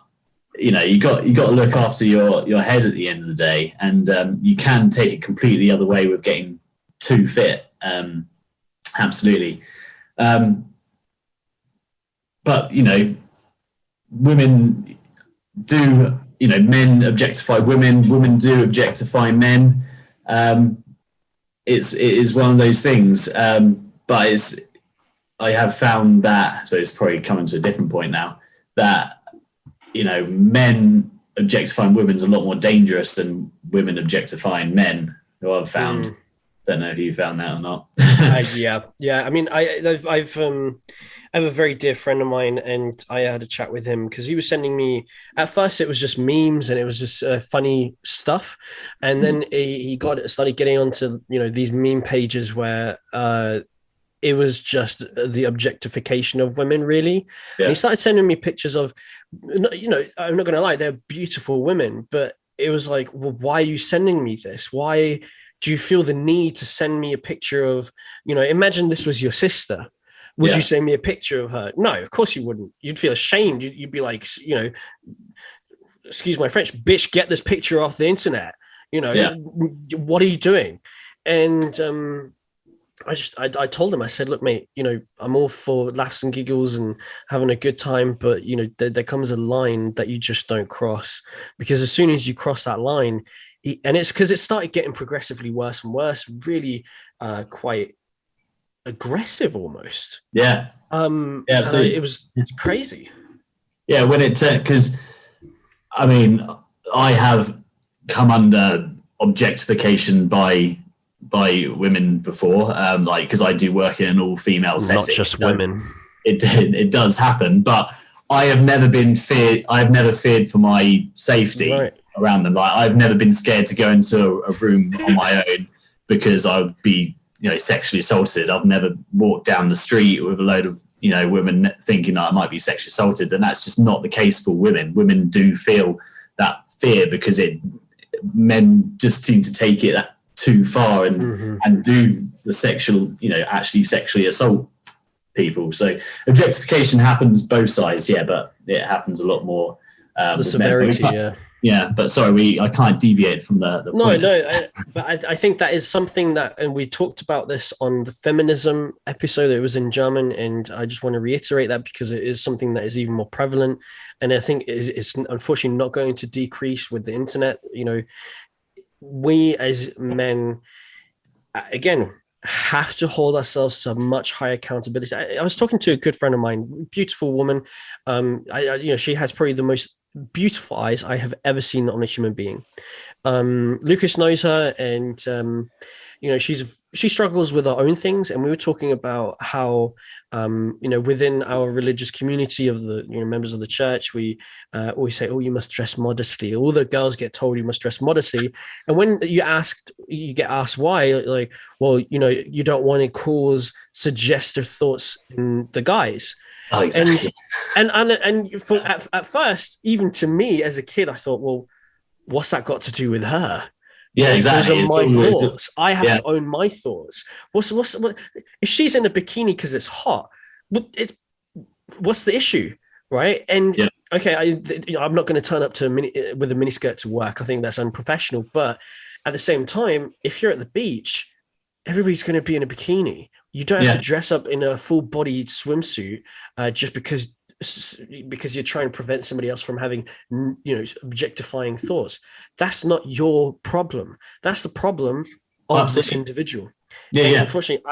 you got to look after your head at the end of the day, and you can take it completely the other way with getting too fit. Absolutely. But women do, men objectify women do objectify men. It is one of those things, but I have found that, so it's probably coming to a different point now, that men objectifying women's a lot more dangerous than women objectifying men, who I've found. Don't know if you found that or not. Yeah. I mean, I have a very dear friend of mine, and I had a chat with him because he was sending me. At first, it was just memes and it was just funny stuff, and then he started getting onto these meme pages where it was just the objectification of women, really. Yeah. And he started sending me pictures of, I'm not going to lie, they're beautiful women, but it was like, well, why are you sending me this? Why do you feel the need to send me a picture of, imagine this was your sister. Would you send me a picture of her? No, of course you wouldn't. You'd feel ashamed. You'd be like, excuse my French, bitch, get this picture off the internet. What are you doing? And I told him, I said, look, mate, I'm all for laughs and giggles and having a good time, but there comes a line that you just don't cross, because as soon as you cross that line, and it's because it started getting progressively worse and worse, really quite aggressive almost. Absolutely. It was crazy. When it because I mean, I have come under objectification by women before, because I do work in an all-female setting. Not just women. It does happen, but I have never feared for my safety around them. Like, I've never been scared to go into a room on my own because I would be sexually assaulted. I've never walked down the street with a load of women thinking that I might be sexually assaulted, and that's just not the case for women. Women do feel that fear because men just seem to take it too far and do the sexual, actually sexually assault people. So objectification happens both sides, but it happens a lot more. The severity, but sorry, I can't deviate from the point. But I think that is something that, and we talked about this on the feminism episode. It was in German, and I just want to reiterate that because it is something that is even more prevalent, and I think it's unfortunately not going to decrease with the internet. We as men, again, have to hold ourselves to a much higher accountability. I was talking to a good friend of mine, beautiful woman. She has probably the most beautiful eyes I have ever seen on a human being. Lucas knows her, and she struggles with her own things, and we were talking about how within our religious community of the members of the church, we always say, oh, you must dress modestly. All the girls get told you must dress modestly, and when you get asked why, like, well, you don't want to cause suggestive thoughts in the guys. Oh, exactly. At first, even to me as a kid, I thought, well, what's that got to do with her? Yeah, exactly. Those are my thoughts. I have to own my thoughts. What if she's in a bikini because it's hot? What's the issue, right? And okay, I'm not going to turn up with a miniskirt to work. I think that's unprofessional. But at the same time, if you're at the beach, everybody's going to be in a bikini. You don't have to dress up in a full-bodied swimsuit just because you're trying to prevent somebody else from having, objectifying thoughts. That's not your problem. That's the problem of this individual. Yeah. Unfortunately,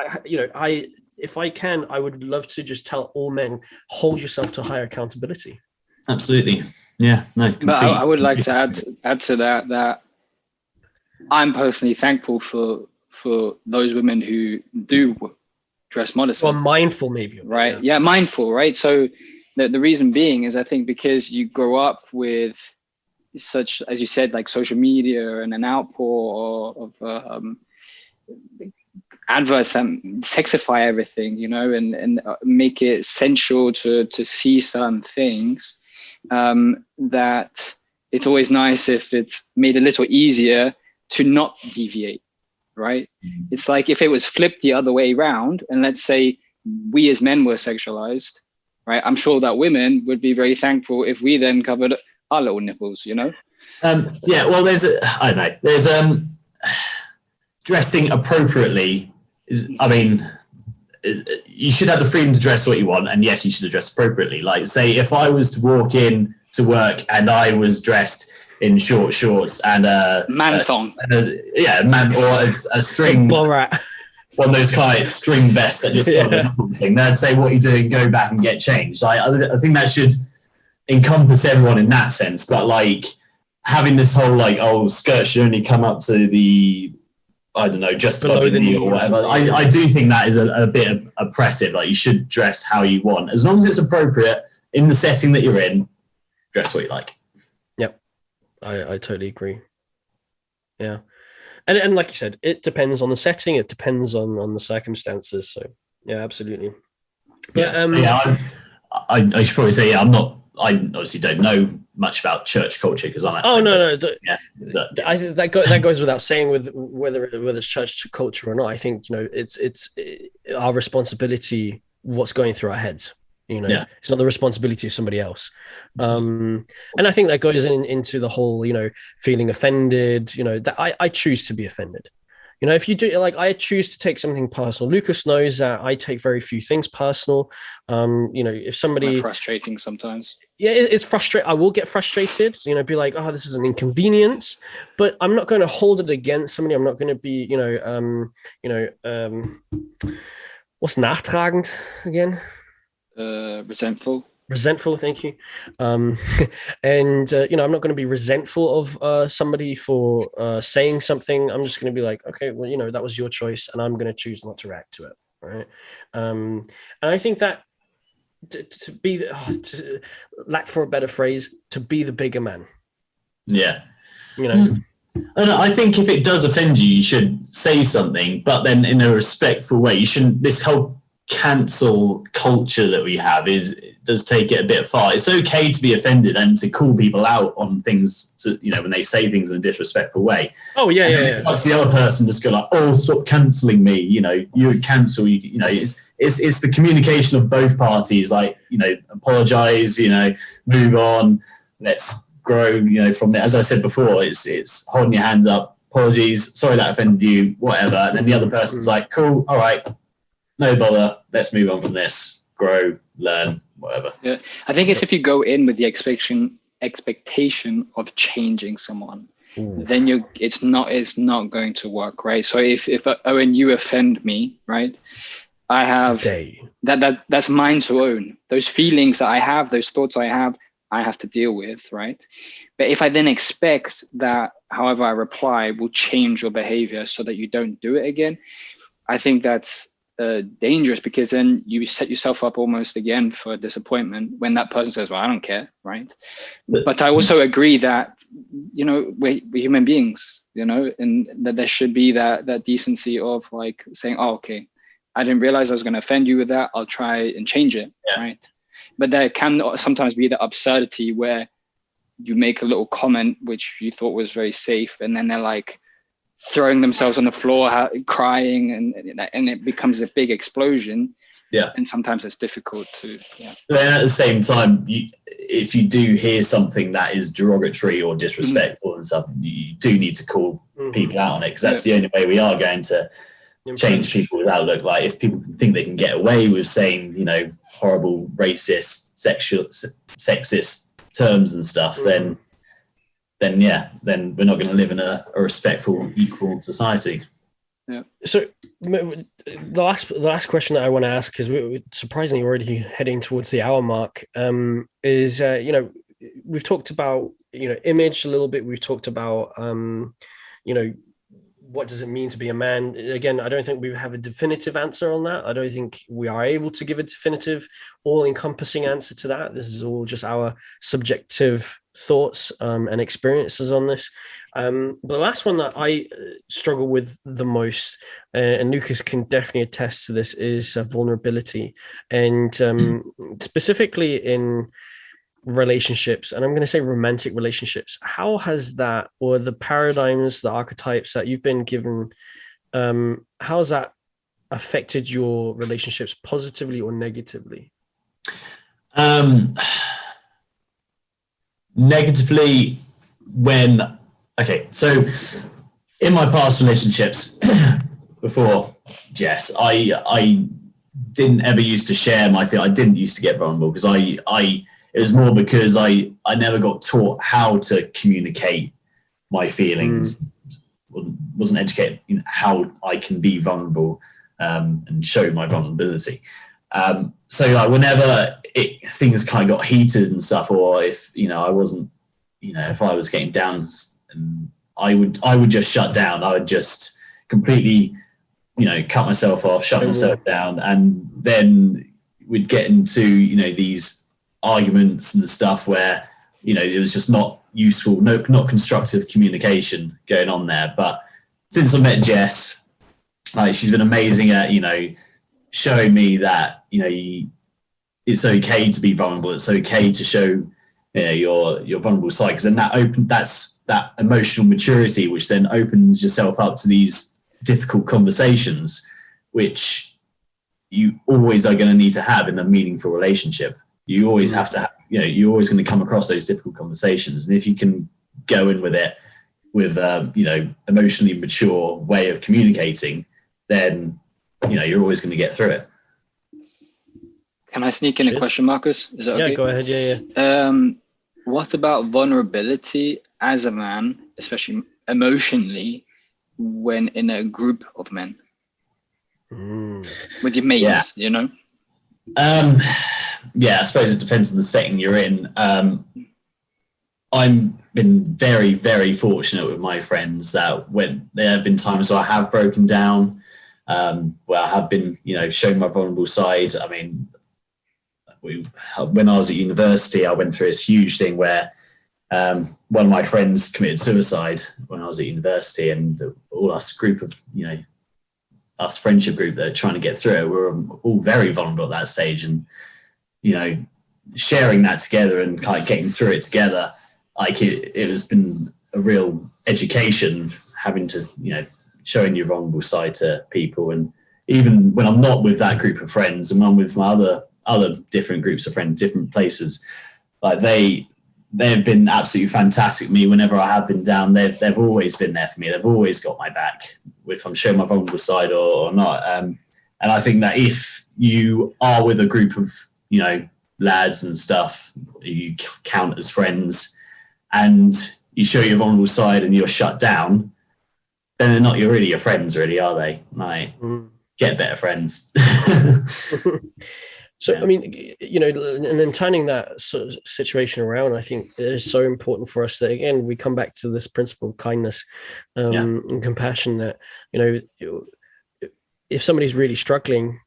if I can, I would love to just tell all men, hold yourself to higher accountability. Absolutely. Yeah. No. But I would like to add to that I'm personally thankful for those women who do dress modestly. Or mindful, maybe. Right. Yeah, mindful. Right. So the reason being is, I think, because you grow up with such, as you said, like social media and an outpour of adverts that sexify everything, and make it essential to see certain things, that it's always nice if it's made a little easier to not deviate, right? It's like if it was flipped the other way around, and let's say we as men were sexualized, right? I'm sure that women would be very thankful if we then covered our little nipples, well, there's dressing appropriately you should have the freedom to dress what you want, and yes, you should dress appropriately. Like, say, if I was to walk in to work and I was dressed in short shorts and man thong, or a string Borat. One of those kind of string vests that just thing. They'd say, what are you doing? Go back and get changed. I think that should encompass everyone in that sense. But like having this whole skirt should only come up to the, I don't know, just above the knee or whatever. I do think that is a bit oppressive. Like, you should dress how you want. As long as it's appropriate in the setting that you're in, dress what you like. Yep. I totally agree. Yeah. And like you said, it depends on the setting. It depends on the circumstances. So yeah, absolutely. But, I should probably say, I obviously don't know much about church culture because I'm. I think that goes without saying with whether it's church culture or not. I think it's our responsibility what's going through our heads. It's not the responsibility of somebody else. And I think that goes into the whole, feeling offended, that I choose to be offended. If you do, like, I choose to take something personal. Lucas knows that I take very few things personal. If somebody... frustrating sometimes. Yeah, it's frustrating. I will get frustrated, be like, oh, this is an inconvenience, but I'm not going to hold it against somebody. I'm not going to be, what's nachtragend again? Resentful, thank you. I'm not going to be resentful of somebody for saying something. I'm just going to be like, okay, well, that was your choice, and I'm going to choose not to react to it, right? And I think that to lack for a better phrase, to be the bigger man. Yeah. And I think if it does offend you, you should say something, but then in a respectful way. You shouldn't. This whole cancel culture that we have does take it a bit far. It's okay to be offended and to call people out on things, when they say things in a disrespectful way. Oh yeah. It's like the other person just go like, oh, stop cancelling me. You cancel. It's the communication of both parties. Like, apologize. Move on. Let's grow. From there. As I said before, it's holding your hands up. Apologies. Sorry that offended you. Whatever. And then the other person's like, cool. All right. No bother. Let's move on from this. Grow, learn, whatever. Yeah, I think it's if you go in with the expectation of changing someone, then it's not going to work, right? So if Owen, you offend me, right? I have that's mine to own. Those feelings that I have, those thoughts I have, I have to deal with, right? But if I then expect that however I reply will change your behavior so that you don't do it again, I think that's dangerous, because then you set yourself up almost again for disappointment when that person says, well, I don't care, right? But I also agree that, we're human beings, and that there should be that decency of like saying, oh, okay, I didn't realize I was going to offend you with that. I'll try and change it, right? But there can sometimes be the absurdity where you make a little comment which you thought was very safe, and then they're like throwing themselves on the floor, crying, and it becomes a big explosion. Yeah. And sometimes it's difficult to. Yeah. But at the same time, if you do hear something that is derogatory or disrespectful and stuff, you do need to call people out on it, because that's the only way we are going to change people's outlook. Like, if people think they can get away with saying, horrible, racist, sexist terms and stuff, then we're not going to live in a respectful, equal society. Yeah. So the last question that I want to ask, because we're surprisingly already heading towards the hour mark, is we've talked about image a little bit. We've talked about what does it mean to be a man? Again, I don't think we have a definitive answer on that. I don't think we are able to give a definitive, all-encompassing answer to that. This is all just our subjective thoughts and experiences on this. But the last one that I struggle with the most, and Lucas can definitely attest to this, is vulnerability. And specifically in relationships, and I'm going to say romantic relationships, how has that, or the paradigms, the archetypes that you've been given, how has that affected your relationships positively or negatively? Negatively, so in my past relationships before Jess, I didn't ever used to share my feel. I didn't used to get vulnerable, because it was more because I never got taught how to communicate my feelings. Wasn't educated in how I can be vulnerable and show my vulnerability. So like, whenever things kind of got heated and stuff, or if I wasn't, if I was getting down, and I would just shut down. I would just completely, cut myself off, shut myself down, and then we'd get into these arguments and stuff where it was just not useful, not constructive communication going on there. But since I met Jess, like, she's been amazing at showing me that it's okay to be vulnerable. It's okay to show your vulnerable side, because then that's that emotional maturity, which then opens yourself up to these difficult conversations, which you always are going to need to have in a meaningful relationship. You always have to, you're always going to come across those difficult conversations. And if you can go in with it with, emotionally mature way of communicating, then, you're always going to get through it. Can I sneak in a question, Marcus? Is that okay? Yeah, go ahead. Yeah. What about vulnerability as a man, especially emotionally, when in a group of men? With your mates, Yeah, I suppose it depends on the setting you're in. I've been very, very fortunate with my friends that when there have been times where I have broken down, where I have been, showing my vulnerable side. I mean, when I was at university, I went through this huge thing where one of my friends committed suicide when I was at university, and all us group of, us friendship group that are trying to get through it, we were all very vulnerable at that stage. And sharing that together and kind of getting through it together, like it has been a real education, having to, showing your vulnerable side to people. And even when I'm not with that group of friends, and when I'm with my other different groups of friends, different places, like they have been absolutely fantastic to me. Whenever I have been down, they've always been there for me. They've always got my back, if I'm showing my vulnerable side or not. And I think that if you are with a group of, lads and stuff, you count as friends, and you show your vulnerable side and you're shut down, then they're not really your friends, really, are they? Like, get better friends. So, I mean, you know, and then turning that sort of situation around, I think it is so important for us that, again, we come back to this principle of kindness and compassion, that, you know, if somebody's really struggling,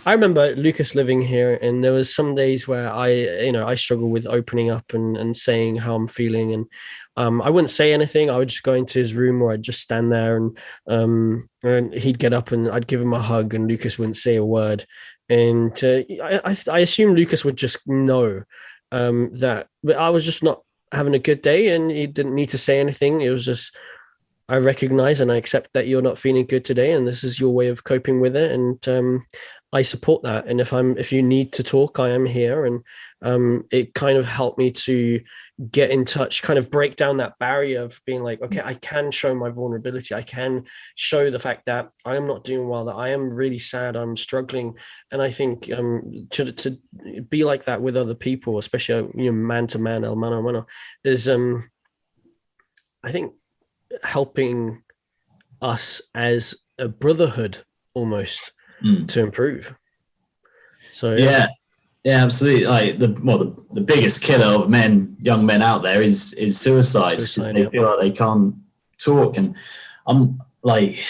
I remember Lucas living here, and there was some days where I struggle with opening up and saying how I'm feeling. And I wouldn't say anything. I would just go into his room, or I'd just stand there, and he'd get up and I'd give him a hug, and Lucas wouldn't say a word. And I assume Lucas would just know that I was just not having a good day, and he didn't need to say anything. It was just, I recognize and I accept that you're not feeling good today, and this is your way of coping with it. And I support that. And if you need to talk, I am here. And it kind of helped me to get in touch, kind of break down that barrier of being like, okay, I can show my vulnerability. I can show the fact that I am not doing well, that I am really sad, I'm struggling. And I think to be like that with other people, especially, you know, man to man, el mano a mano, is I think helping us as a brotherhood almost to improve. So yeah, absolutely. Like the biggest killer of young men out there is suicide, because they feel like they can't talk. And I'm like,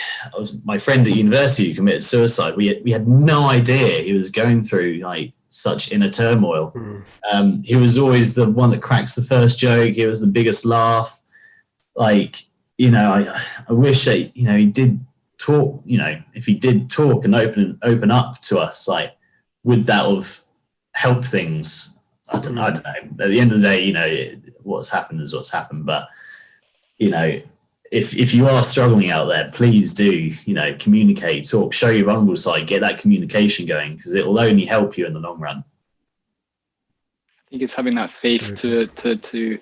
my friend at university who committed suicide, we had no idea he was going through like such inner turmoil. He was always the one that cracks the first joke. He was the biggest laugh. Like, you know, I wish that, you know, he did talk, you know, if he did talk and open up to us, like, would that have helped things? I don't know. At the end of the day, you know, what's happened is what's happened. But, you know, if you are struggling out there, please do, you know, communicate, talk, show your vulnerable side, get that communication going, because it will only help you in the long run. I think it's having that faith to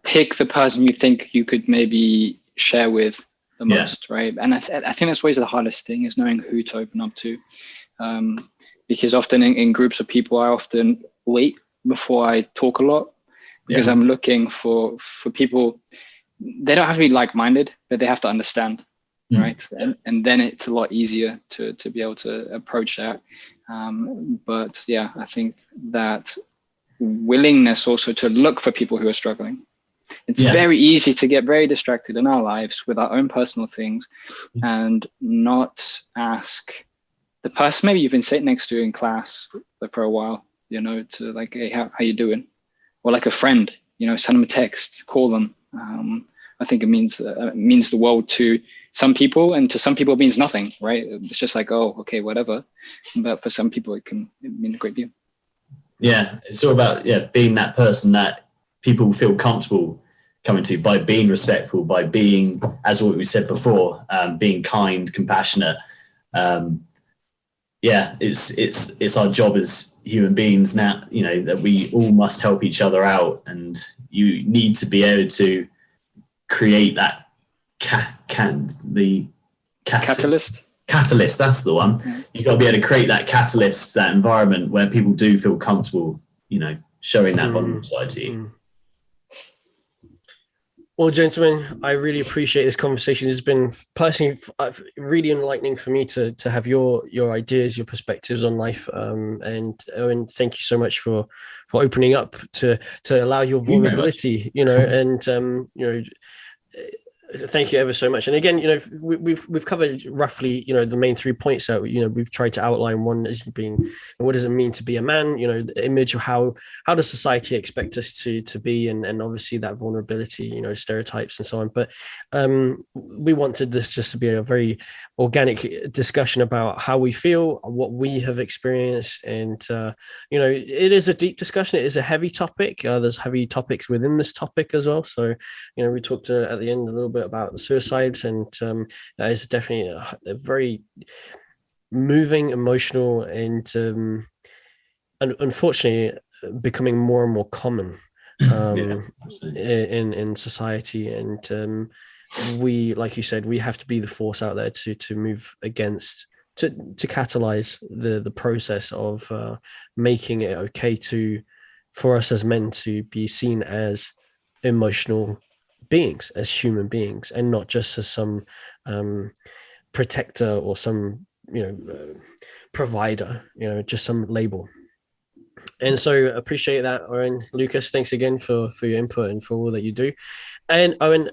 pick the person you think you could maybe share with the most, right? And I think that's always the hardest thing, is knowing who to open up to. Because often in groups of people, I often wait before I talk a lot, because I'm looking for people. They don't have to be like-minded, but they have to understand, right? And then it's a lot easier to be able to approach that. But yeah, I think that willingness also to look for people who are struggling. It's very easy to get very distracted in our lives with our own personal things and not ask the person maybe you've been sitting next to in class for a while, you know, to like, hey, how you doing? Or like a friend, you know, send them a text, call them. I think it means the world to some people, and to some people it means nothing, right? It's just like, oh, okay, whatever. But for some people it mean a great deal. Yeah, it's all about being that person that people feel comfortable coming to, by being respectful, by being, as what we said before, being kind, compassionate. It's our job as human beings now, you know, that we all must help each other out, and you need to be able to create that catalyst. That's the one. You've got to be able to create that catalyst, that environment where people do feel comfortable, you know, showing that vulnerable side to you. Well, gentlemen, I really appreciate this conversation. It's been personally really enlightening for me to have your ideas, your perspectives on life. And Owen, thank you so much for opening up to allow your vulnerability, you know, and you know, thank you ever so much. And again, you know, we've covered roughly, you know, the main 3 points that, you know, we've tried to outline. One is being, what does it mean to be a man? You know, the image of how does society expect us to be, and obviously that vulnerability, you know, stereotypes and so on. But we wanted this just to be a very organic discussion about how we feel, what we have experienced, and you know, it is a deep discussion. It is a heavy topic. There's heavy topics within this topic as well. So, you know, we talked at the end a little bit about the suicides, and that is definitely a very moving, emotional, and unfortunately becoming more and more common in society. And we, like you said, we have to be the force out there to move against, to catalyze the process of making it okay for us as men to be seen as emotional beings, as human beings, and not just as some protector or some provider, just some label. And so appreciate that, Owen. Lucas, thanks again for your input and for all that you do. And Owen,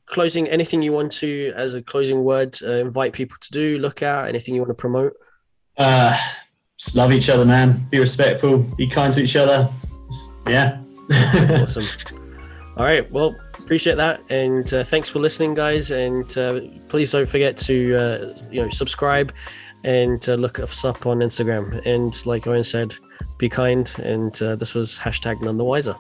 closing, anything you want to, as a closing word, invite people to do, look at, anything you want to promote? Just love each other, man. Be respectful, be kind to each other. Yeah. Awesome. All right. Well, appreciate that. And thanks for listening, guys. And please don't forget to, subscribe and look us up on Instagram. And like Owen said, be kind. And this was #nonethewiser.